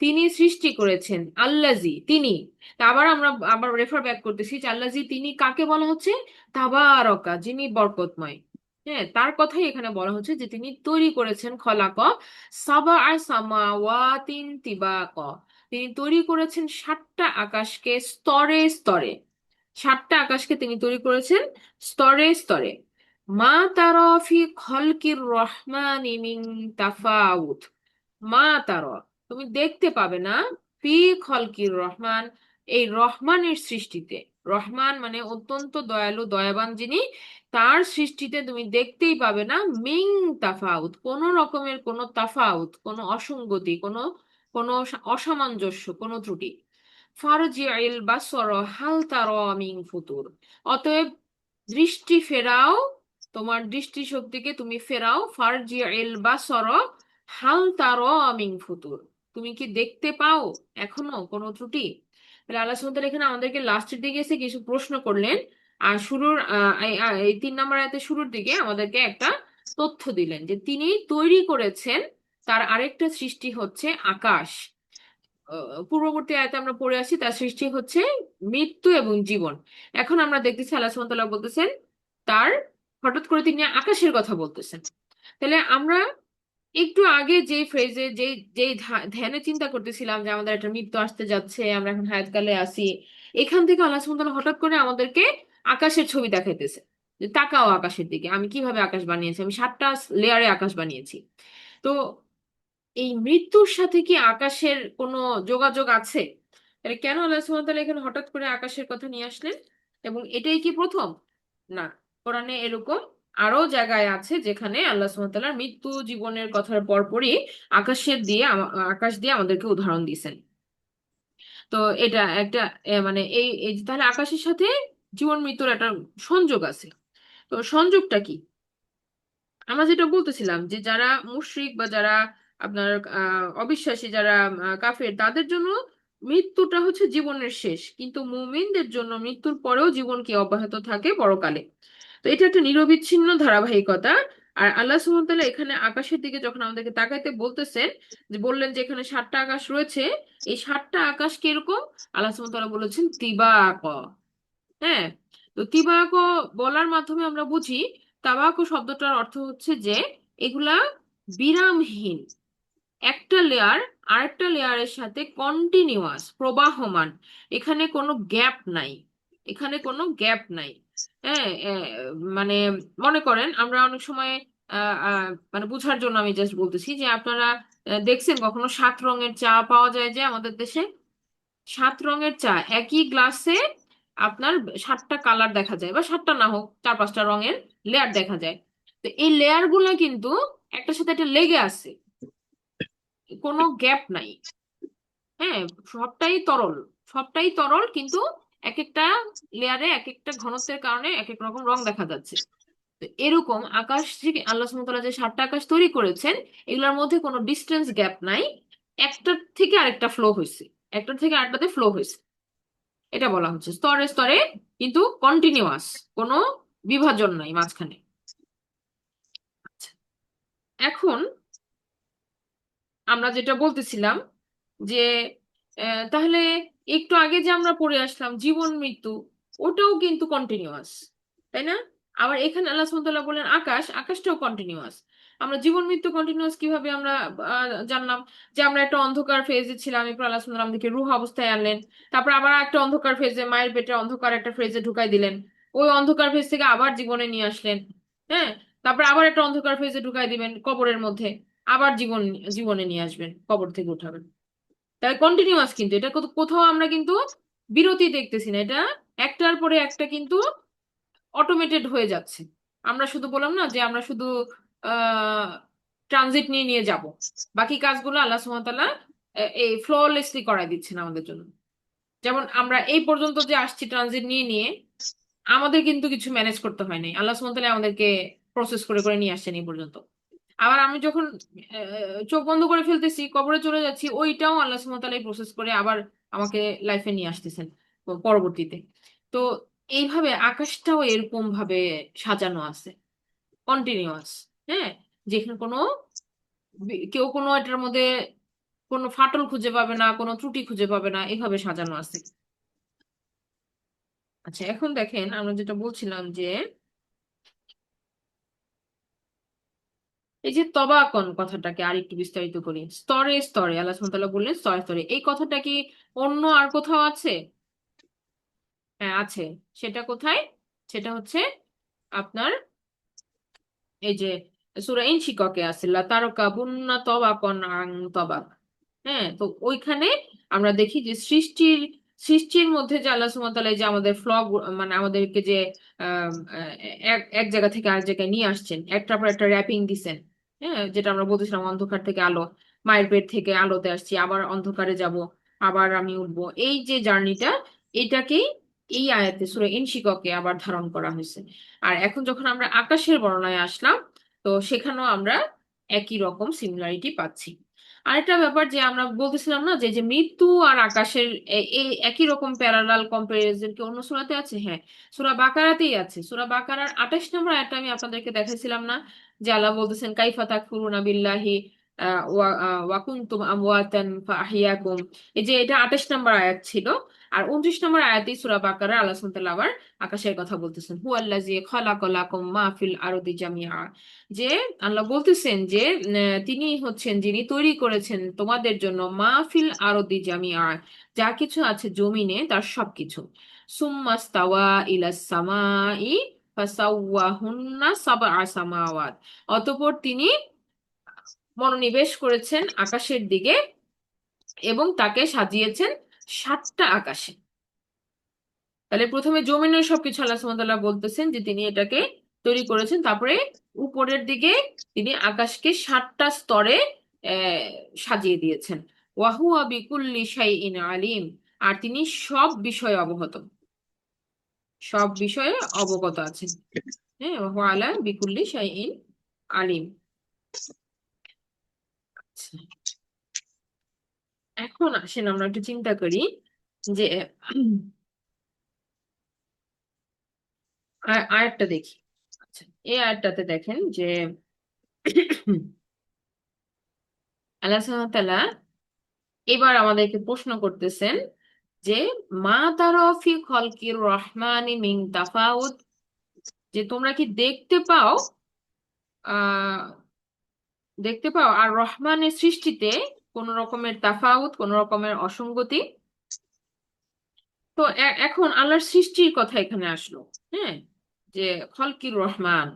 তিনি সৃষ্টি করেছেন। আল্লাযী, তিনি। তা আবার আমরা আবার রেফার ব্যাক করতেছি যে আল্লাযী তিনি কাকে বলা হচ্ছে, তাবারাকা, যিনি বরকতময়। হ্যাঁ, তার কথাই এখানে বলা হচ্ছে যে তিনি তৈরি করেছেন, খলাকা সাবআ সামাওয়াতিন তিবাকা, তিনি তৈরি করেছেন 7টা আকাশকে স্তরে স্তরে। 7টা আকাশকে তিনি তৈরি করেছেন স্তরে স্তরে। মা তারা ফি খলকির রহমানি মিন তাফাউত, মা তারা, তুমি দেখতে পাবে না, ফি খলকির রহমান, এই রহমানের সৃষ্টিতে, রহমান মানে অত্যন্ত দয়ালু দয়াবান যিনি, তার সৃষ্টিতে তুমি দেখতেই পাবে না মিং তাফাউত, কোন রকমের কোন তাফাউত, কোন অসঙ্গতি, কোন কোন অসামঞ্জস্য, কোন ত্রুটি। ফারজিউল বাসর হাল তারা মিন ফুতুর, অতএব দৃষ্টি ফেরাও, তোমার দৃষ্টি শক্তিকে তুমি ফেরাও। ফারজিউল বাসর হাল তারা মিন ফুতুর, তুমি কি দেখতে পাও এখনো কোনো ত্রুটি? তাহলে আল্লাহ সুবহানাহু ওয়া তাআলা এখানে আমাদেরকে লাস্টের দিকে এসে কিছু প্রশ্ন করলেন, আর শুরুর এই 3 নম্বর আয়াতের শুরুর দিকে আমাদেরকে একটা তথ্য দিলেন যে তিনি তৈরি করেছেন, তার আরেকটা সৃষ্টি হচ্ছে আকাশ। পূর্ববর্তী আয়াতে আমরা পড়ে আসি তার সৃষ্টি হচ্ছে মৃত্যু এবং জীবন। এখন আমরা দেখতেছি আল্লাহ সুবহানাহু ওয়া তাআলা বলতেছেন তার, হঠাৎ করে তিনি আকাশের কথা বলতেছেন। তাহলে আমরা একটু আগে যে ফ্রেজে যে যে ধ্যানে চিন্তা করতেছিলাম যে আমাদের একটা মৃত্যু আসতে যাচ্ছে, আমরা এখন হায়াতকালে আছি, এখান থেকে আল্লাহ সুবহানাহু ওয়া তাআলা হঠাৎ করে আমাদেরকে আকাশের ছবি দেখাইতেছে যে তাকাও আকাশের দিকে, আমি কিভাবে আকাশ বানিয়েছি, আমি 7টা লেয়ারে আকাশ বানিয়েছি। তো এই মৃত্যুর সাথে কি আকাশের কোনো যোগাযোগ আছে? তাহলে কেন আল্লাহ সুবহানাহু ওয়া তাআলা এখানে হঠাৎ করে আকাশের কথা নিয়ে আসলেন? এবং এটাই কি প্রথম? না, কোরআনে এরকম আরো জায়গায় আছে যেখানে আল্লাহ সুবহানাহু ওয়া তাআলা মৃত্যু জীবনের কথার পরপরই আকাশ দিয়ে আমাদেরকে উদাহরণ দিয়েছেন। তো এটা একটা মানে এই যে তাহলে আকাশের সাথে জীবন মৃত্যুর একটা সংযোগ আছে। তো সংযোগটা কি? আমরা যেটা বলতেছিলাম যে যারা মুশরিক বা যারা আপনার অবিশ্বাসী যারা কাফের, তাদের জন্য মৃত্যুটা হচ্ছে জীবনের শেষ, কিন্তু মুমিনদের জন্য মৃত্যুর পরেও জীবন কি অব্যাহত থাকে পরকালে। তো এটা একটা নিরবিচ্ছিন্ন ধারাবাহিকতা। আর আল্লাহ সুবহানাহু ওয়া তাআলা এখানে আকাশের দিকে যখন আমাদেরকে তাকাইতে বলতেছেন, যে বললেন যে এখানে 7টা আকাশ রয়েছে, এই 7টা আকাশ কিরকম, আল্লাহ সুবহানাহু ওয়া তাআলা বলেছেন তিবাক। হ্যাঁ, তো তিবাক বলার মাধ্যমে আমরা বুঝি, তাবাকু শব্দটার অর্থ হচ্ছে যে এগুলা বিরামহীন, একটা লেয়ার আরেকটা লেয়ারের সাথে কন্টিনিউয়াস, প্রবাহমান, এখানে কোনো গ্যাপ নাই, এখানে কোনো গ্যাপ নাই। হ্যাঁ, মানে মনে করেন আমরা অনেক সময় মানে বুঝার জন্য আমি জাস্ট বলতেছি যে আপনারা দেখছেন কখনো 7 রঙের চা পাওয়া যায় যে আমাদের দেশে, 7 রঙের চা একই গ্লাসে আপনার 7টা কালার দেখা যায়, বা 7টা না হোক 4-5টা রঙের লেয়ার দেখা যায়। তো এই লেয়ার গুলা কিন্তু একটার সাথে একটা লেগে আছে, কোনো গ্যাপ নাই। হ্যাঁ, সবটাই তরল, সবটাই তরল, কিন্তু এক একটা লেয়ারে এক একটা ঘনত্বের কারণে এক এক রকম রং দেখা যাচ্ছে। তো এরকম আকাশ থেকে আল্লাহ সুবহানাহু ওয়া তাআলা যে 7টা আকাশ তৈরি করেছেন, এগুলোর মধ্যে কোনো ডিস্টেন্স গ্যাপ নাই, একটার থেকে আরেকটা ফ্লো হয়েছে, একটার থেকে আরেকটাতে ফ্লো হয়েছে। এটা বলা হচ্ছে স্তরে স্তরে, কিন্তু কন্টিনিউয়াস, কোনো বিভাজন নাই মাঝখানে। আচ্ছা, এখন আমরা যেটা বলতেছিলাম যে তাহলে একটু আগে যে আমরা পড়ে আসলাম জীবন মৃত্যু, ওটাও কিন্তু কন্টিনিউয়াস, তাই না? আবার এখানে আল্লাহ সুবহানাহু ওয়া তাআলা বলেন আকাশ, আকাশটাও কন্টিনিউয়াস। আমরা জীবন মৃত্যু কন্টিনিউয়াস কিভাবে আমরা জানলাম? যে আমরা একটা অন্ধকার ফেজে ছিলাম, এরপর আল্লাহ সুবহানাহু ওয়া তাআলা আমাদেরকে রূহ অবস্থায় আনলেন, তারপর আবার একটা অন্ধকার ফেজে, মায়ের পেটে অন্ধকার একটা ফেজে ঢুকাই দিলেন, ওই অন্ধকার ফেজ থেকে আবার জীবনে নিয়ে আসলেন। হ্যাঁ, তারপর আবার একটা অন্ধকার ফেজে ঢুকাই দিবেন কবরের মধ্যে, আবার জীবনে নিয়ে আসবেন, কবর থেকে উঠাবেন। তাহলে কন্টিনিউয়াস, কিন্তু এটা কোথাও আমরা কিন্তু বিরতি দেখতেছি না, এটা একটার পরে একটা কিন্তু অটোমেটেড হয়ে যাচ্ছে। আমরা শুধু বললাম না যে আমরা শুধু আহ ট্রানজিট নিয়ে নিয়ে যাব, বাকি কাজগুলো আল্লাহ সুবহানাহু ওয়া তাআলা এই ফ্ললেসলি করাই দিচ্ছেন আমাদের জন্য। যেমন আমরা এই পর্যন্ত যে আসছি ট্রানজিট নিয়ে নিয়ে, আমাদের কিন্তু কিছু ম্যানেজ করতে হয় নাই, আল্লাহ সুবহানাহু ওয়া তাআলা আমাদেরকে প্রসেস করে করে নিয়ে আসছেন এই পর্যন্ত। আবার আমি যখন চোখ বন্ধ করে ফেলতেছি, কবরে চলে যাচ্ছি, ওইটাও আল্লাহ সুবহানাহু ওয়া তাআলা প্রসেস করে আবার আমাকে লাইফে নিয়ে আসতেছেন পরবর্তীতে। তো এইভাবে আকাশটাও এরকম ভাবে সাজানো আছে, কন্টিনিউয়াস। হ্যাঁ, যেখানে কোনো কেউ কোনো এটার মধ্যে কোনো ফাটল খুঁজে পাবে না, কোনো ত্রুটি খুঁজে পাবে না, এভাবে সাজানো আছে। আচ্ছা, এখন দেখেন আমরা যেটা বলছিলাম যে এই যে তবাকন কথাটাকে আরেকটু বিস্তারিত করি, স্তরে স্তরে আল্লাহ সুবহানাহু ওয়া তাআলা বললেন স্তরে স্তরে, এই কথাটা কি অন্য আর কোথাও আছে? হ্যাঁ, আছে। সেটা কোথায়? সেটা হচ্ছে আপনার এই যে সূরা ইনশিককে আছে, লা তারকাবুন্না তবাকান আন তবাক। হ্যাঁ, তো ওইখানে আমরা দেখি যে সৃষ্টির মধ্যে যে আল্লাহ সুবহানাহু ওয়া তাআলা যে আমাদের ফ্লগ, মানে আমাদেরকে যে আহ, এক এক জায়গা থেকে আরেক জায়গায় নিয়ে আসছেন, একটার পর একটা র্যাপিং দিছেন। হ্যাঁ, যেটা আমরা বলতেছিলাম অন্ধকার থেকে আলো, মায়ের পেট থেকে আলোতে আসছি, আবার অন্ধকারে যাব, আবার আমি উঠবো, এই যে জার্নিটা, এটাকেই এই আয়াতে সূরা ইনশিককে আবার ধারণ করা হয়েছে। আর এখন যখন আমরা আকাশের বর্ণনায় আসলাম, তো সেখানেও আমরা একই রকম সিমিলারিটি পাচ্ছি। আরেকটা ব্যাপার যে আমরা বলতেছিলাম না যে যে মৃত্যু আর আকাশের এই একই রকম প্যারালাল কম্পারিজন কি অন্য সূরাতে আছে? হ্যাঁ, সূরা বাকারাতেই আছে। সূরা বাকারার 28 নম্বর আয়াতটা আমি আপনাদেরকে দেখাইছিলাম না, যে আল্লাহ বলতেছেন কাইফা তাকফুরুনা বিল্লাহি ওয়া কুনতুম আমওয়াতান ফাআহইয়াকুম। এই যে এটা 28 নম্বর আয়াত ছিল। আর 29 নম্বর আয়াতেই সূরা বাকারা আল্লাহ সুবহানাহু ওয়া তাআলা আবার আকাশের কথা বলতেছেন, হুয়াল্লাযী খালাকা লাকুম মা ফিল আরদি জামিআ। যে আল্লাহ বলতেছেন যে তিনি হচ্ছেন যিনি তৈরি করেছেন তোমাদের জন্য মাহফিল আরদি জামিআ, যা কিছু আছে জমিনে তার সবকিছু। সুম্মাস্তাওয়া ইলাস সামাই ফাসাওয়াহুন্না সাবআ সামাওয়াত। অতঃপর তিনি মনোনিবেশ করেছেন আকাশের দিকে এবং তাকে সাজিয়েছেন 7টা আকাশে। তাহলে প্রথমে জমিনের সবকিছু আল্লাহ সুবহানাহু ওয়া তাআলা বলতেছেন যে তিনি এটাকে তৈরি করেছেন, তারপরে উপরের দিকে তিনি আকাশকে 7টা স্তরে সাজিয়ে দিয়েছেন। ওয়াহুয়া বিকুল্লি শাইইন আলিম। আর তিনি সব বিষয়ে অবগত, সব বিষয়ে অবগত আছেন। হ্যাঁ, ওয়াহুয়া আলা বিকুল্লি শাইইন আলিম। আচ্ছা, এখন আসেন আমরা একটু চিন্তা করি যে আয়াতটা দেখি। আচ্ছা, এই আয়াতটাতে দেখেন যে আল্লাহ সুবহানাহু ওয়া তাআলা এবার আমাদেরকে প্রশ্ন করতেছেন যে মা তারা ফি খলকির রহমানি মিন তাফাউত, যে তোমরা কি আহ দেখতে পাও আর রহমানের সৃষ্টিতে কোন রকমের তাফাউত, কোন রকমের অসঙ্গতি? তো এখন আল্লাহর সৃষ্টির কথা এখানে আসলো। হ্যাঁ, যে খলকির রহমান,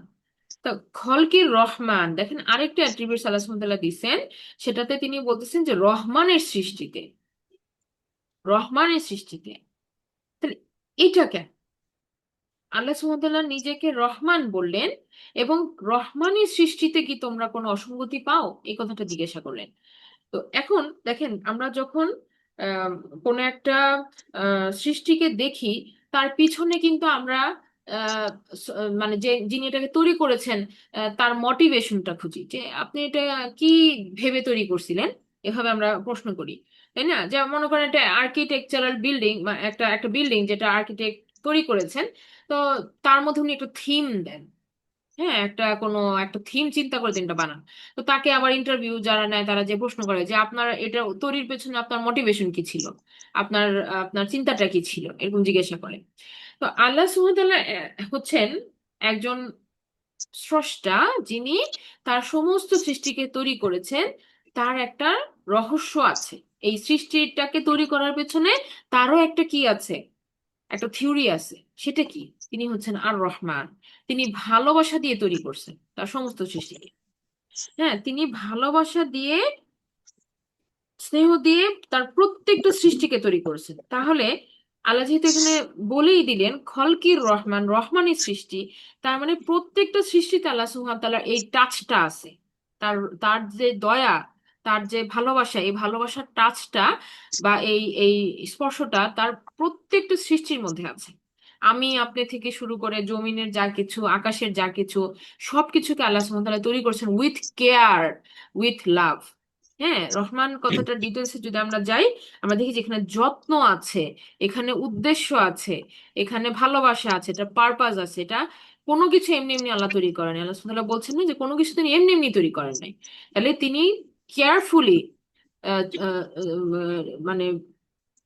তো খলকির রহমান দেখেন আরেকটা অ্যাট্রিবিউটস আল্লাহ সুবহানাহু ওয়া তাআলা দিছেন, সেটাতে তিনি বলতেছেন যে রহমানের সৃষ্টিতে তাহলে এটা কেন? আল্লাহ সুবহানাহু ওয়া তাআলা নিজেকে রহমান বললেন এবং রহমানের সৃষ্টিতে কি তোমরা কোনো অসঙ্গতি পাও, এই কথাটা জিজ্ঞাসা করলেন। তো এখন দেখেন আমরা যখন আহ, কোনো একটা সৃষ্টিকে দেখি, তার পিছনে কিন্তু আমরা মানে যে যিনি এটাকে তৈরি করেছেন তার মোটিভেশনটা খুঁজি, যে আপনি এটা কি ভেবে তৈরি করছিলেন, এভাবে আমরা প্রশ্ন করি, তাই না? যে মনে করেন একটা আর্কিটেকচারাল বিল্ডিং, একটা একটা বিল্ডিং যেটা আর্কিটেক্ট তৈরি করেছেন, তো তার মধ্যে উনি একটা থিম দেন। হ্যাঁ, কোনো একটা থিম চিন্তা করে দিনটা বানান। তো তাকে আবার ইন্টারভিউ যারা নেয় তারা যে প্রশ্ন করে যে আপনার এটা তৈরির পেছনে আপনার মোটিভেশন কি ছিল, আপনার আপনার চিন্তাটা কি ছিল, এরকম জিজ্ঞাসা করে। তো আল্লাহ সুবহানাহু ওয়া তাআলা হচ্ছেন একজন স্রষ্টা, যিনি তার সমস্ত সৃষ্টিকে তৈরি করেছেন। তার একটা রহস্য আছে, এই সৃষ্টিটাকে তৈরি করার পেছনে তারও একটা কি আছে, একটা থিওরি আছে। সেটা কি? তিনি হচ্ছেন আর রহমান। তিনি ভালোবাসা দিয়ে তৈরি করছেন তার সমস্ত সৃষ্টিকে। হ্যাঁ, তিনি ভালোবাসা দিয়ে, স্নেহ দিয়ে তার প্রত্যেকটা সৃষ্টিকে তৈরি করেছেন। তাহলে আল্লাহ যেহেতু এখানে বলেই দিলেন খলকির রহমান, রহমানের সৃষ্টি, তার মানে প্রত্যেকটা সৃষ্টিতে আল্লাহ সুবহানাহু ওয়া তাআলার এই টাচটা আছে। তার তার যে দয়া, তার যে ভালোবাসা, এই ভালোবাসার টাচটা বা এই এই স্পর্শটা তার প্রত্যেকটা সৃষ্টির মধ্যে আছে। আমি আপনি থেকে শুরু করে জমিনের যা কিছু, আকাশের যা কিছু, সবকিছুকে আল্লাহ সুবহানাহু ওয়া তাআলা তৈরি করেছেন উইথ কেয়ার, উইথ লাভ। হ্যাঁ, রহমান কথাটার ডিটেলসে যদি আমরা যাই, আমরা দেখি যে এখানে যত্ন আছে, এখানে উদ্দেশ্য আছে, এখানে ভালোবাসা আছে, এটা পারপাস আছে। এটা কোনো কিছু এমনি এমনি আল্লাহ তৈরি করেন। আল্লাহ সুবহানাহু ওয়া তাআলা বলছেন না যে কোনো কিছু তিনি এমনি এমনি তৈরি করেন নাই। তাহলে তিনি কেয়ারফুলি, মানে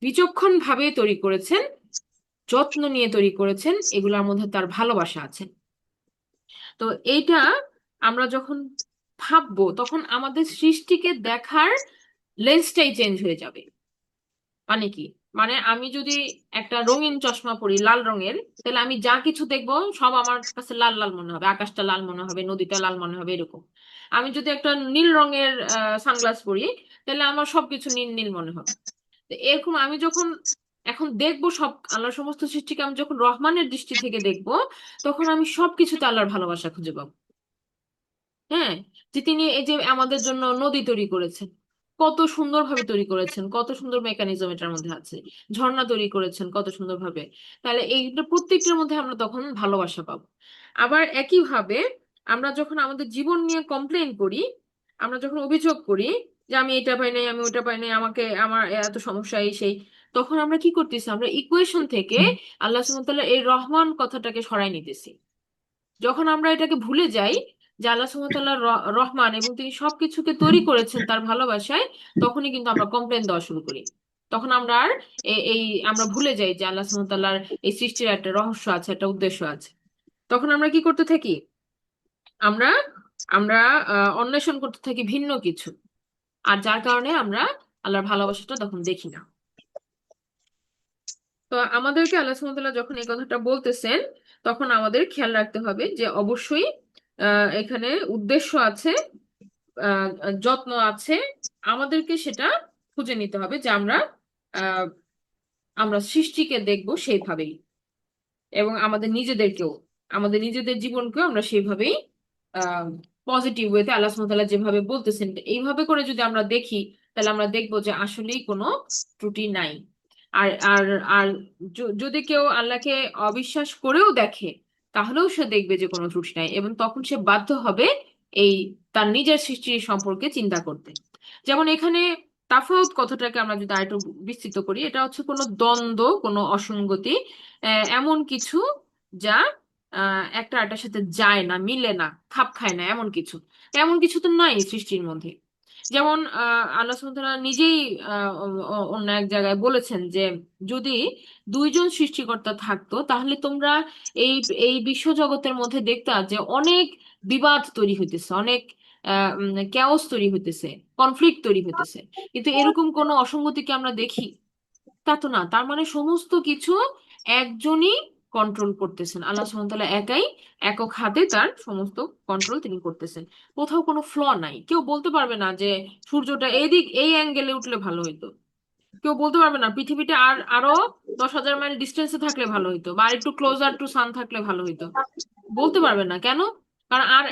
বিচক্ষণ ভাবে তৈরি করেছেন, যত্ন নিয়ে তৈরি করেছেন, এগুলোর মধ্যে তার ভালোবাসা আছে। তো এইটা আমরা যখন ভাববো, তখন আমাদের সৃষ্টিকে দেখার লেন্সটাই চেঞ্জ হয়ে যাবে। মানে কি? মানে আমি যদি একটা রঙিন চশমা পরি লাল রঙের, তাহলে আমি যা কিছু দেখবো সব আমার কাছে লাল লাল মনে হবে, আকাশটা লাল মনে হবে, নদীটা লাল মনে হবে, এরকম। আমি যদি একটা নীল রঙের সানগ্লাস পরি, তাহলে আমার সবকিছু নীল নীল মনে হবে। তো এরকম আমি যখন এখন দেখবো সব আল্লাহর সমস্ত সৃষ্টিকে, আমি যখন রহমানের দৃষ্টি থেকে দেখবো, তখন আমি সবকিছুতে আল্লাহর ভালোবাসা খুঁজে পাবো। হ্যাঁ, যে তিনি এই যে আমাদের জন্য নদী তৈরি করেছেন, কত সুন্দরভাবে তৈরি করেছেন, কত সুন্দর মেকানিজম এটার মধ্যে আছে। ঝর্ণা তৈরি করেছেন কত সুন্দরভাবে। তাহলে এইটা প্রত্যেকটার মধ্যে আমরা তখন ভালোবাসা পাবো। আবার একইভাবে আমরা যখন আমাদের জীবন নিয়ে কমপ্লেন করি, আমরা যখন অভিযোগ করি যে আমি এটা পাই নাই, আমি ওটা পাই নাই, আমার এত সমস্যা এই সেই, তখন আমরা কি করতেছি? আমরা ইকুয়েশন থেকে আল্লাহ সুবহানাহু ওয়া তাআলার এই রহমান কথাটাকে সরাই নিতেছি। যখন আমরা এটাকে ভুলে যাই যে আল্লাহ সুবহানাহু ওয়া তাআলা রহমান এবং তিনি সবকিছুকে তৈরি করেছেন তার ভালোবাসায়, তখনই কিন্তু আমরা কমপ্লেন দেওয়া শুরু করি। তখন আমরা আর এই আমরা ভুলে যাই যে আল্লাহ সুবহানাহু ওয়া তাআলার এই সৃষ্টির একটা রহস্য আছে, একটা উদ্দেশ্য আছে। তখন আমরা কি করতে থাকি? আমরা আমরা অন্বেষণ করতে থাকি ভিন্ন কিছু। আর যার কারণে আমরা আল্লাহর ভালোবাসাটা তখন দেখি না। তো আমাদেরকে আল্লাহ সুবহানাহু ওয়া তাআলা যখন এই কথাটা বলতেছেন, তখন আমাদের খেয়াল রাখতে হবে যে অবশ্যই এখানে উদ্দেশ্য আছে, আহ, যত্ন আছে। আমাদেরকে সেটা খুঁজে নিতে হবে যে আহ, আমরা সৃষ্টিকে দেখব সেইভাবেই, এবং আমাদের নিজেদের জীবনকেও আমরা সেইভাবেই পজিটিভ ওয়েতে আল্লাহ সুবহানাহু ওয়া তাআলা যেভাবে বলতেছেন এইভাবে করে যদি আমরা দেখি, তাহলে আমরা দেখবো যে আসলেই কোনো ত্রুটি নাই। আর আর আর যদি কেউ আল্লাহকে অবিশ্বাস করেও দেখে, তাহলেও সে দেখবে যে কোনো ত্রুটি নাই, এবং তখন সে বাধ্য হবে এই তার নিজের সৃষ্টি সম্পর্কে চিন্তা করতে। যেমন এখানে তাফাউত কথাটাকে আমরা যদি আরেকটু বিস্তৃত করি, এটা হচ্ছে কোনো দ্বন্দ্ব, কোনো অসঙ্গতি, এমন কিছু যা একটা আরেকটার সাথে যায় না, মিলে না, খাপ খায় না, এমন কিছু। এমন কিছু তো নাই সৃষ্টির মধ্যে। যেমন আল্লাহ সুবহানাহু ওয়া তাআলা নিজেই অন্য এক জায়গায় বলেছেন যে যদি দুইজন সৃষ্টিকর্তা থাকতো তাহলে তোমরা এই এই বিশ্ব জগতের মধ্যে দেখতা যে অনেক বিবাদ তৈরি হইতেছে, অনেক ক্যাওস তৈরি হইতেছে, কনফ্লিক্ট তৈরি হইতেছে। কিন্তু এরকম কোনো অসঙ্গতি কি আমরা দেখি? তা তো না। তার মানে সমস্ত কিছু একজনই কন্ট্রোল করতেছেন, আল্লাহ সুবহানাহু ওয়া তাআলা একাই, একক হাতে তার সমস্ত কন্ট্রোল তিনি করতেছেন। কোথাও কোনো ফ্ল নাই। কেউ বলতে পারবে না যে সূর্যটা এদিক এই অ্যাঙ্গেলে উঠলে ভালো হইতো। কেউ বলতে পারবে না পৃথিবীটা আরো 10,000 মাইল ডিস্টেন্সে থাকলে ভালো হইতো, বা আর একটু ক্লোজার টু সান থাকলে ভালো হইতো। বলতে পারবে না। কেন? কারণ আর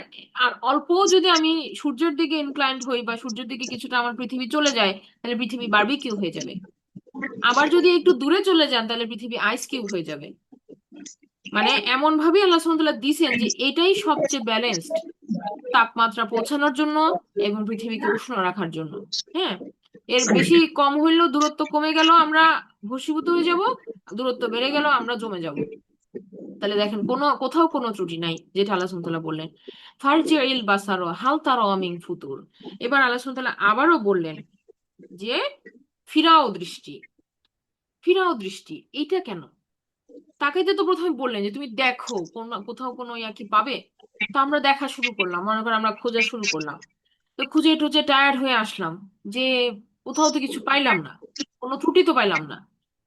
আর অল্প যদি আমি সূর্যের দিকে ইনক্লাইন্ড হই বা সূর্যের দিকে কিছুটা আমার পৃথিবী চলে যায়, তাহলে পৃথিবী বারবিকিউ হয়ে যাবে। আবার যদি একটু দূরে চলে যান তাহলে পৃথিবী আইস কিউব হয়ে যাবে। মানে এমন ভাবে আল্লাহ সুবহানাহু ওয়া তাআলা দিছেন যে এটাই সবচেয়ে ব্যালেন্সড তাপমাত্রা পৌঁছানোর জন্য এবং পৃথিবীকে উষ্ণ রাখার জন্য। হ্যাঁ, এর বেশি কম হইলেও দূরত্ব কমে গেল আমরা ভস্মীভূত হয়ে যাব, দূরত্ব বেড়ে গেল আমরা জমে যাব। তাহলে দেখেন কোথাও কোনো ত্রুটি নাই, যেটা আল্লাহ সুবহানাহু ওয়া তাআলা বললেন। ফারজিল বাসারো হাল তারা মিন ফুতুর। এবার আল্লাহ সুবহানাহু ওয়া তাআলা আবারও বললেন যে ফিরাও দৃষ্টি, ফিরাও দৃষ্টি। এইটা কেন? তাকাইতে তো প্রথমে বললেন যে তুমি দেখো কোথাও কোনো ইয়া কি পাবে। তো আমরা দেখা শুরু করলাম, মনে করো আমরা খোঁজা শুরু করলাম। তো খুঁজে টুজে টায়ার্ড হয়ে আসলাম যে কোথাও তো কিছু পাইলাম না, কোনো ত্রুটি তো পাইলাম না।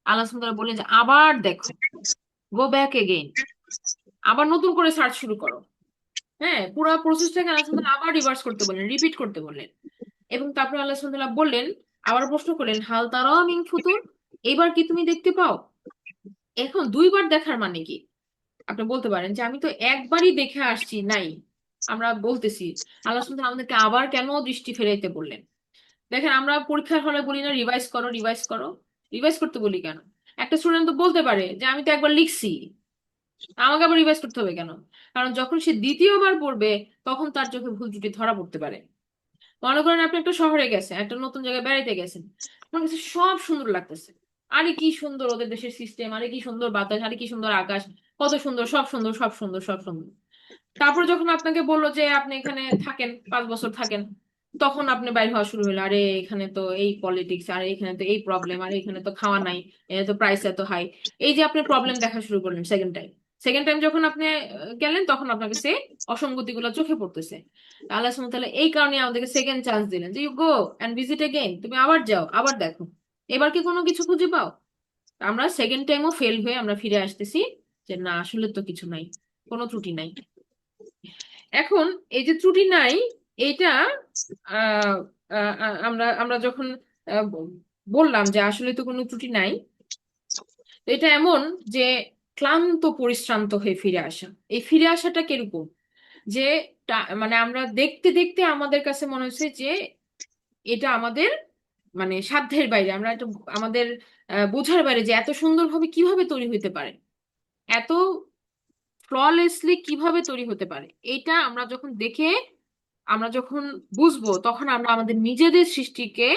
আল্লাহ সুবহানাহু ওয়া তাআলা বললেন যে আবার দেখো, গো ব্যাক এগেইন, আবার নতুন করে সার্চ শুরু করো। হ্যাঁ, পুরো প্রসেসটাকে আল্লাহ সুবহানাহু ওয়া তাআলা আবার রিভার্স করতে বললেন, রিপিট করতে বললেন। এবং তারপরে আল্লাহ সুবহানাহু ওয়া তাআলা বললেন, আবার প্রশ্ন করলেন, হাল তারা মিন ফুতুর, এবার কি তুমি দেখতে পাও? এখন দুইবার দেখার মানে কি? আপনি বলতে পারেন যে আমি তো একবারই দেখে আসছি, নাই। আমরা বলতেছি আল্লাহ সুবহানাহু ওয়া তাআলা আমাদেরকে আবার কেন দৃষ্টি ফেরাইতে বললেন? দেখেন, আমরা পরীক্ষার হলে বলি না রিভাইজ করো, রিভাইজ করো। রিভাইজ করতে বলি কেন? একটা স্টুডেন্ট তো বলতে পারে যে আমি তো একবার লিখছি, আমাকে আবার রিভাইজ করতে হবে কেন? কারণ যখন সে দ্বিতীয়বার পড়বে তখন তার চোখে ভুল ত্রুটি ধরা পড়তে পারে। মনে করেন আপনি একটা শহরে গেছেন, একটা নতুন জায়গায় বেড়াইতে গেছেন, আপনার কাছে সব সুন্দর লাগতেছে। আরে কি সুন্দর ওদের দেশের সিস্টেম, আরে কি সুন্দর বাতাস, আরে কি সুন্দর আকাশ, কত সুন্দর, সব সুন্দর, সব সুন্দর, সব সুন্দর। তারপর যখন আপনাকে বললো যে আপনি এখানে থাকেন, 5 বছর থাকেন, তখন আপনি বাইর হওয়া শুরু হলো, আরে এখানে তো এই পলিটিক্স, আরে এখানে তো এই প্রবলেম, আরে এখানে তো খাওয়া নাই, এখানে তো প্রাইস এত হাই। এই যে আপনি প্রবলেম দেখা শুরু করলেন সেকেন্ড টাইম। সেকেন্ড টাইম যখন আপনি গেলেন তখন আপনার কাছে অসঙ্গতিগুলো চোখে পড়তেছে। আল্লাহ সুবহানাহু ওয়া তাআলা এই কারণে আমাদেরকে সেকেন্ড চান্স দিলেন যে you go and visit again, তুমি আবার যাও, আবার দেখো, এবার কি কোনো কিছু খুঁজে পাও? আমরা সেকেন্ড টাইমও ফেল হয়ে আমরা ফিরে আসতেছি যে না, আসলে তো কিছু নাই, কোনো ত্রুটি নাই। এখন এই যে ত্রুটি নাই, এটা আহ, আমরা আমরা যখন বললাম যে আসলে তো কোনো ত্রুটি নাই, তো এটা এমন যে ক্লান্ত পরিশ্রান্ত হয়ে ফিরে আসা। এই ফিরে আসাটা কিরকম? যে মানে আমরা দেখতে দেখতে আমাদের কাছে মনে হচ্ছে যে এটা আমাদের মানে সাধ্যের বাইরে, আমরা এটা আমাদের বোঝার বাইরে যে এত সুন্দরভাবে কিভাবে তৈরি হতে পারে, এত ফ্ললেসলি কিভাবে তৈরি হতে পারে। এটা আমরা যখন দেখে, আমরা যখন বুঝবো, তখন আমরা আমাদের নিজেদের সৃষ্টিকে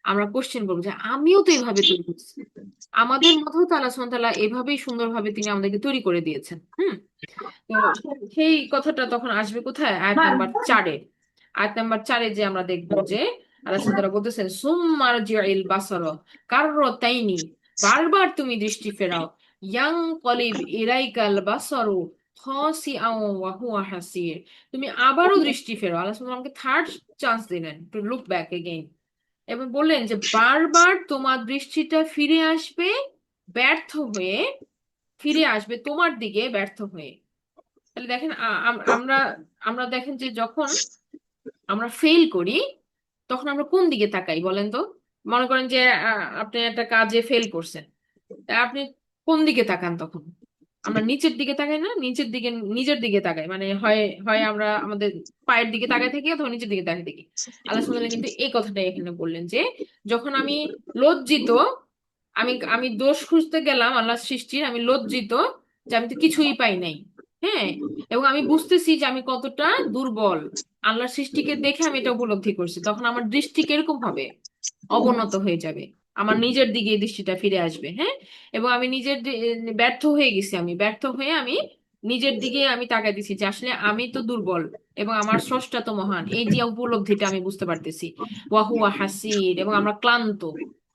আমরা কোশ্চেন করবো যে আমিও তো এইভাবে তৈরি করছি। আমাদের মধ্যেও তো আল্লাহ সুবহানাহু ওয়া তাআলা এভাবেই সুন্দরভাবে তিনি আমাদেরকে তৈরি করে দিয়েছেন। তো সেই কথাটা তখন আসবে কোথায়? আয়াত নাম্বার 4-এ। আয়াত নাম্বার 4-এ যে আমরা দেখবো যে আল্লাহ সুবহানাহু ওয়া তাআলা বলতেছেন সুম্মারজিউল বাসারা কাররাতাইনি, বারবার তুমি দৃষ্টি ফেরাও, ইয়াং কলিব ইলাইকাল বাসারু খাসিআন ওয়া হুয়া হাসির, তুমি আবারও দৃষ্টি ফেরাও। আল্লাহ সুবহানাহু ওয়া তাআলা আমাকে থার্ড চান্স দিলেন টু লুক ব্যাক এগেইন, এবং বললেন যে বারবার তোমার দৃষ্টিটা ফিরে আসবে ব্যর্থ হয়ে, ফিরে আসবে তোমার দিকে ব্যর্থ হয়ে। তাহলে দেখেন আমরা আমরা দেখেন যে যখন আমরা ফেল করি তখন আমরা কোন দিকে তাকাই বলেন তো? মনে করেন যে আপনি একটা কাজে ফেল করছেন, তা আপনি কোন দিকে তাকান তখন? আমরা নিচের দিকে তাকাই না? নিচের দিকে, নিজের দিকে তাকাই, মানে হয় হয় আমরা আমাদের পায়ের দিকে তাকাই থাকি অথবা নিচের দিকে তাকাই থাকি। আল্লাহ সুবহানাহু ওয়া তাআলা কিন্তু এই কথাটাই এখানে বললেন যে যখন আমি লজ্জিত, আমি আমি দোষ খুঁজতে গেলাম আল্লাহর সৃষ্টির, আমি লজ্জিত যে আমি তো কিছুই পাই নাই। হ্যাঁ, এবং আমি বুঝতেছি যে আমি কতটা দুর্বল। আল্লাহর সৃষ্টিকে দেখে আমি এটা উপলব্ধি করছি, তখন আমার দৃষ্টি কিরকম হবে, অবনত হয়ে যাবে। আমার নিজের দিকে এই দৃষ্টিটা ফিরে আসবে। হ্যাঁ, এবং আমি ব্যর্থ হয়ে গেছি, আমি ব্যর্থ হয়ে আমি নিজের দিকে আমি তাকাই দিছি যে আসলে আমি তো দুর্বল এবং আমার স্রষ্টা তো মহান, এই যে উপলব্ধিটা আমি বুঝতে পারতেছি। ওয়াহুয়া হাসির, এবং আমরা ক্লান্ত।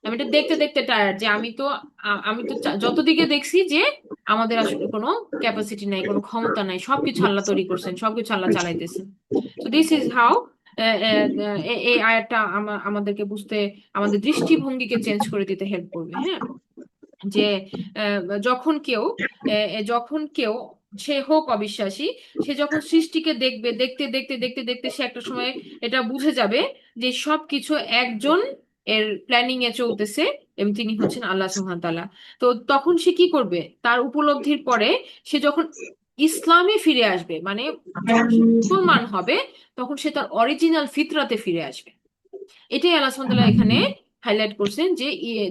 আমি এটা দেখতে দেখতে টায়ার্ড যে যতদিকে দেখছি যে আমাদের আসলে কোনো ক্যাপাসিটি নাই, কোনো ক্ষমতা নাই, সবকিছু আল্লাহ তৈরি করছেন, সবকিছু আল্লাহ চালাইতেছেন। তো দিস ইজ হাউ এই আয়াতটা আমাদেরকে বুঝতে, আমাদের দৃষ্টিভঙ্গিকে চেঞ্জ করে দিতে হেল্প করবে। হ্যাঁ, যে আহ, যখন কেউ যখন কেউ, সে হোক অবিশ্বাসী, সে যখন সৃষ্টিকে দেখবে, দেখতে দেখতে দেখতে দেখতে সে একটা সময় এটা বুঝে যাবে যে সবকিছু একজন এর প্ল্যানিং এ চলতেছে, এবং তিনি হচ্ছেন আল্লাহ সুবহানাহু ওয়া তাআলা। তো তখন সে কি করবে, তার উপলব্ধির পরে সে যখন ইসলামে ফিরে আসবে, মানে যখন সে মুসলমান হবে, তখন সে তার অরিজিনাল ফিতরাতে ফিরে আসবে। এটাই আল্লাহ সুবহানাহু ওয়া তাআলা এখানে হাইলাইট করছেন যে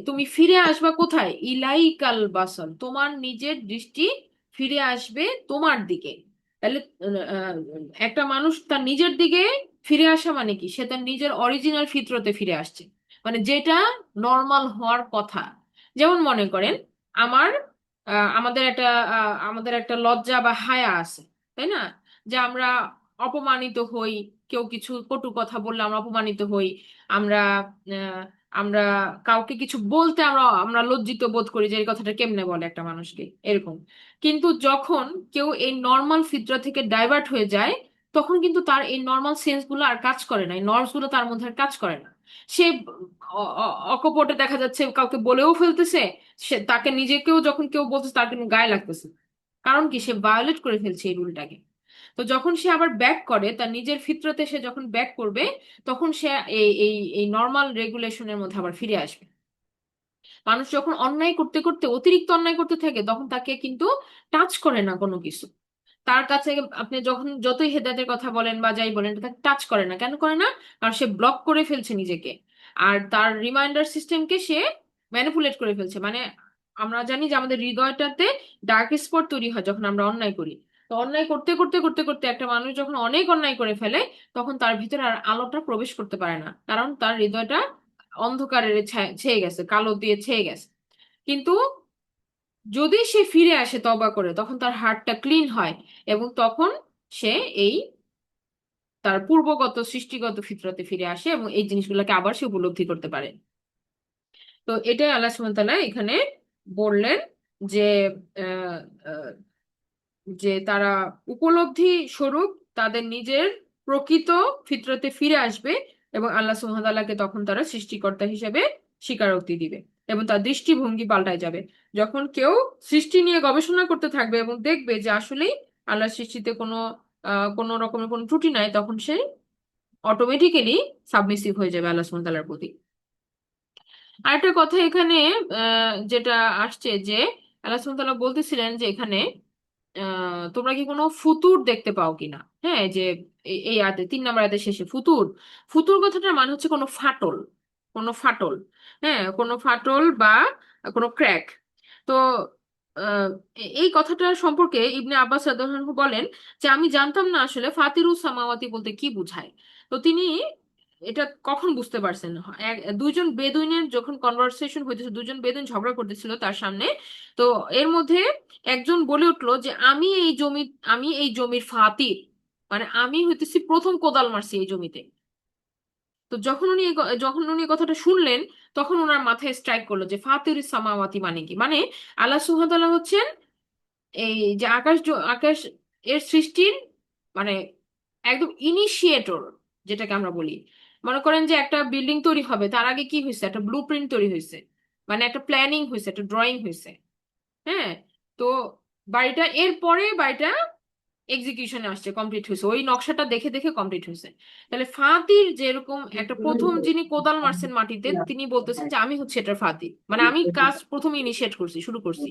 তুমি ফিরে আসবা কোথায়, ইলাইকাল বাসল, তোমার নিজের দৃষ্টি ফিরে আসবে তোমার দিকে। তাহলে আহ, একটা মানুষ তার নিজের দিকে ফিরে আসা মানে কি, সে তার নিজের অরিজিনাল ফিতরতে ফিরে আসছে, মানে যেটা নর্মাল হওয়ার কথা। যেমন মনে করেন, আমার আমাদের একটা লজ্জা বা হায়া আছে, তাই না? যে আমরা অপমানিত হই, কেউ কিছু কটু কথা বললে আমরা অপমানিত হই, আমরা আহ, আমরা কাউকে কিছু বলতে আমরা আমরা লজ্জিত বোধ করি যে এই কথাটা কেমনে বলে একটা মানুষকে, এরকম। কিন্তু যখন কেউ এই নর্মাল ফিতরা থেকে ডাইভার্ট হয়ে যায়, তখন কিন্তু তার এই নর্মাল সেন্স গুলো আর কাজ করে না, এই নর্মস গুলো তার মধ্যে আর কাজ করে না। সে অকপটে দেখা যাচ্ছে কাউকে বলেও ফেলতেছে, সে তাকে নিজেকেও যখন কেউ বলতেছে তার কিন্তু গায়ে লাগতেছে। কারণ কি, সে ভায়োলেট করে ফেলছে এই রুলটাকে। তো যখন সে আবার ব্যাক করে তার নিজের ফিতরতে, সে যখন ব্যাক করবে, তখন সে এই এই এই নর্মাল রেগুলেশনের মধ্যে আবার ফিরে আসবে। মানুষ যখন অন্যায় করতে করতে অতিরিক্ত অন্যায় করতে থাকে, তখন তাকে কিন্তু টাচ করে না কোনো কিছু। তার কাছে আপনি যখন যতই হেদায়েতের কথা বলেন বা যাই বলেন, তাকে টাচ করে না। কেন করে না? কারণ সে ব্লক করে ফেলছে নিজেকে, আর তার রিমাইন্ডার সিস্টেমকে সে ম্যানিপুলেট করে ফেলছে। মানে আমরা জানি যে আমাদের হৃদয়টাতে ডার্ক স্পট তৈরি হয় যখন আমরা অন্যায় করি। তো অন্যায় করতে করতে করতে করতে একটা মানুষ যখন অনেক অন্যায় করে ফেলে, তখন তার ভিতরে আর আলোটা প্রবেশ করতে পারে না, কারণ তার হৃদয়টা অন্ধকারের ছেয়ে গেছে, কালো দিয়ে ছেয়ে গেছে। কিন্তু যদি সে ফিরে আসে তওবা করে, তখন তার হার্টটা ক্লিন হয়, এবং তখন সে এই তার পূর্বগত সৃষ্টিগত ফিতরতে ফিরে আসে, এবং এই জিনিসগুলোকে আবার সে উপলব্ধি করতে পারে। তো এটাই আল্লাহ সুবহানাহু ওয়া তাআলা এখানে বললেন যে আহ, আহ, তারা উপলব্ধি স্বরূপ তাদের নিজের প্রকৃত ফিতরতে ফিরে আসবে, এবং আল্লাহ সুবহানাহু ওয়া তাআলাকে তখন তারা সৃষ্টিকর্তা হিসেবে স্বীকারোক্তি দিবে, এবং তার দৃষ্টিভঙ্গি পাল্টায় যাবে। যখন কেউ সৃষ্টি নিয়ে গবেষণা করতে থাকবে এবং দেখবে যে আসলেই আল্লাহর সৃষ্টিতে কোনো রকমের কোনো ত্রুটি নাই, তখন সে অটোমেটিক্যালি সাবমিসিভ হয়ে যাবে আল্লাহ সুবহানাহু ওয়া তাআলার প্রতি। আরেকটা কথা এখানে যেটা আসছে, যে আল্লাহ সুবহানাহু ওয়া তাআলা বলতেছিলেন যে এখানে তোমরা কি কোনো ফুতুর দেখতে পাও কিনা। হ্যাঁ, যে এই আয়াতে 3 নম্বর আয়াতের শেষে ফুতুর, ফুতুর কথাটার মানে হচ্ছে কোনো ফাটল, কোনো ফাটল। হ্যাঁ, কোনো ফাটল বা কোনো ক্র্যাক। তো আহ, এই কথাটা সম্পর্কে ইবনে আব্বাস রাদিয়াল্লাহু আনহু বলেন যে আমি জানতাম না আসলে ফাতিরুস সামাওয়াতি বলতে কি বোঝায়। তো তিনি এটা কখন বুঝতে পারছেন, দুইজন বেদুইনের যখন কনভারসেশন হইতেছে, দুজন বেদুইন ঝগড়া করতেছিল তার সামনে। তো এর মধ্যে একজন বলে উঠলো যে আমি এই জমির ফাতির, মানে আমি হইতেছি প্রথম কোদাল মারছি এই জমিতে। তো যখন উনি এই কথাটা শুনলেন, তখন ওনার মাথায় স্ট্রাইক করলো যে ফাতির সামাওয়াতি মানে কি, মানে আল্লাহ সুবহানাহু ওয়া তাআলা হচ্ছেন এই যে আকাশ এর সৃষ্টির, মানে একদম ইনিশিয়েটর, যেটাকে আমরা বলি। মনে করেন যে একটা বিল্ডিং তৈরি হবে, তার আগে কি হয়েছে, একটা ব্লু প্রিন্ট তৈরি হয়েছে, মানে একটা প্ল্যানিং হয়েছে, একটা ড্রয়িং হয়েছে। হ্যাঁ, তো বাড়িটা এক্সিকিউশনে আসছে, কমপ্লিট হয়েছে, ওই নকশাটা দেখে দেখে কমপ্লিট হয়েছে। তাহলে ফাতির যেরকম একটা প্রথম যিনি কোদাল মারছেন মাটিতে, তিনি বলতেছেন যে আমি হচ্ছে এটার ফাতির, মানে আমি কাজ প্রথম ইনিশিয়েট করছি, শুরু করছি।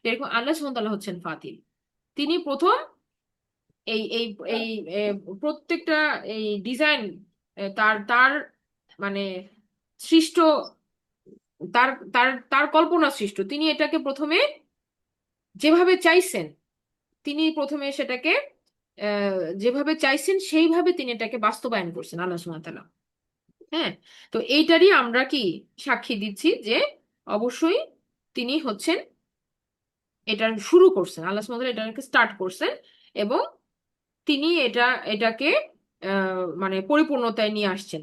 এরকম আল্লাহ সুবহানাহু ওয়া তাআলা হচ্ছেন ফাতির। তিনি প্রথম এই এই এই এ, প্রত্যেকটা এই ডিজাইন, তার তার মানে সৃষ্ট, তার তার তার কল্পনা সৃষ্ট, তিনি এটাকে প্রথমে যেভাবে চাইছেন তিনি প্রথমে সেটাকে যেভাবে চাইছেন সেইভাবে তিনি এটাকে বাস্তবায়ন করছেন আল্লাহ সুবহানাহু ওয়া তাআলা। হ্যাঁ, তো এইটারই আমরা কি সাক্ষী দিচ্ছি যে অবশ্যই তিনি হচ্ছেন এটা শুরু করছেন, আল্লাহ সুবহানাহু ওয়া তাআলা এটাকে স্টার্ট করছেন, এবং তিনি এটাকে মানে পরিপূর্ণতায় নিয়ে আসছেন।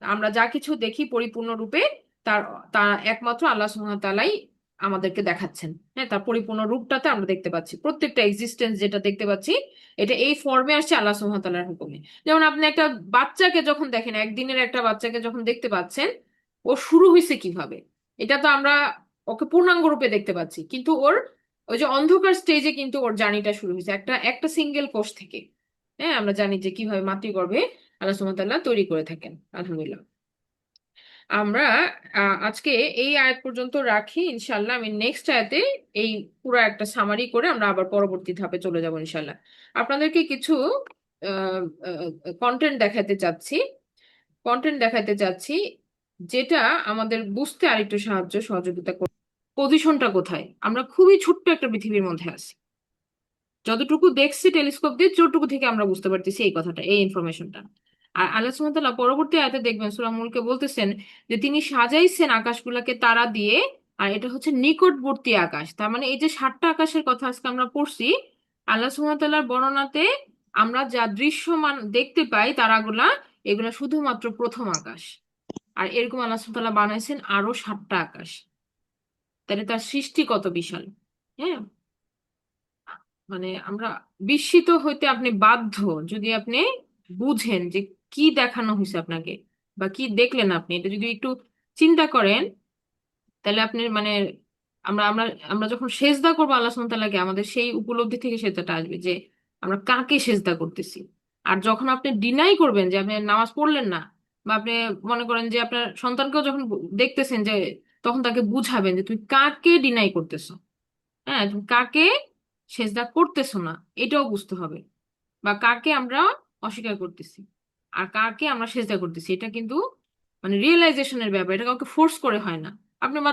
আমরা যা কিছু দেখি পরিপূর্ণ রূপে তার তা একমাত্র আল্লাহ সুবহানাহু ওয়া তাআলাই আমাদেরকে দেখাচ্ছেন। হ্যাঁ, তার পরিপূর্ণ রূপটাতে আমরা দেখতে পাচ্ছি, প্রত্যেকটা এক্সিস্টেন্স যেটা দেখতে পাচ্ছি এটা এই ফর্মে আসছে আল্লাহ সুবহানাহু ওয়া তাআলার হুকুমে। যেমন আপনি একটা বাচ্চাকে যখন দেখেন, একদিনের একটা বাচ্চাকে যখন দেখতে পাচ্ছেন, ও শুরু হয়েছে কিভাবে, এটা তো আমরা ওকে পূর্ণাঙ্গ রূপে দেখতে পাচ্ছি, কিন্তু ওর ওই যে অন্ধকার স্টেজে কিন্তু ওর জার্নিটা শুরু হয়েছে একটা একটা সিঙ্গেল কোষ থেকে। হ্যাঁ, আমরা জানি যে কিভাবে মাতৃগর্ভে আল্লাহ সুবহানাহু ওয়া তাআলা তৈরি করে থাকেন। আলহামদুলিল্লাহ। আমরা আজকে এই আয়াত পর্যন্ত রাখি, ইনশাল্লাহ আমি নেক্সট আয়াতে এই পুরো একটা সামারি করে আমরা আবার পরবর্তী ধাপে চলে যাব ইনশাল্লাহ। আপনাদেরকে কিছু কন্টেন্ট দেখাতে চাচ্ছি, যেটা আমাদের বুঝতে আরেকটু সহযোগিতা করবে পজিশনটা কোথায়। আমরা খুবই ছোট্ট একটা পৃথিবীর মধ্যে আছি, যতটুকু দেখছি টেলিস্কোপ দিয়ে যতটুকু থেকে আমরা বুঝতে পারতেছি এই কথাটা, এই ইনফরমেশনটা। আর আল্লাহ সুবহানাহু ওয়া তাআলা পরবর্তী আয়াতে দেখবেন সূরা মুলকে বলতেছেন যে তিনি সাজাইছেন আকাশগুলোকে তারা দিয়ে, আর এটা হচ্ছে নিকটবর্তী আকাশ। তার মানে এই যে 7টা আকাশের কথা আজকে আমরা পড়ছি, আল্লাহ সুবহানাহু ওয়া তাআলার বর্ণনাতে আমরা যা দৃশ্যমান দেখতে পাই তারাগুলা, এগুলা শুধুমাত্র প্রথম আকাশ। আর এরকম আল্লাহ সুবহানাহু ওয়া তাআলা বানাইছেন আরো 7টা আকাশ। তাহলে তার সৃষ্টি কত বিশাল। হ্যাঁ, মানে আমরা বিস্মিত হইতে আপনি বাধ্য যদি আপনি বুঝেন যে কি দেখানো হয়েছে আপনাকে, বা কি দেখলেন আপনি, এটা যদি একটু চিন্তা করেন, তাহলে আপনি মানে আমরা আমরা আমরা যখন সেজদা করবো আল্লাহ সুবহানাহু ওয়া তাআলাকে, আমাদের সেই উপলব্ধি থেকে সেজদাটা আসবে যে আমরা কাকে সেজদা করতেছি। আর যখন আপনি ডিনাই করবেন যে আপনি নামাজ পড়লেন না, বা আপনি মনে করেন যে আপনার সন্তানকেও যখন দেখতেছেন, যে তখন তাকে বুঝাবেন যে তুমি কাকে ডিনাই করতেছো। হ্যাঁ, তুমি কাকে সেজদা করতেছো না এটাও বুঝতে হবে, বা কাকে আমরা অস্বীকার করতেছি আর কাকে আমরা সেজদা করতেছি, এটা কিন্তু মানে রিয়েলাইজেশনের ব্যাপার, এটা কাউকে ফোর্স করে হয় না। আপনি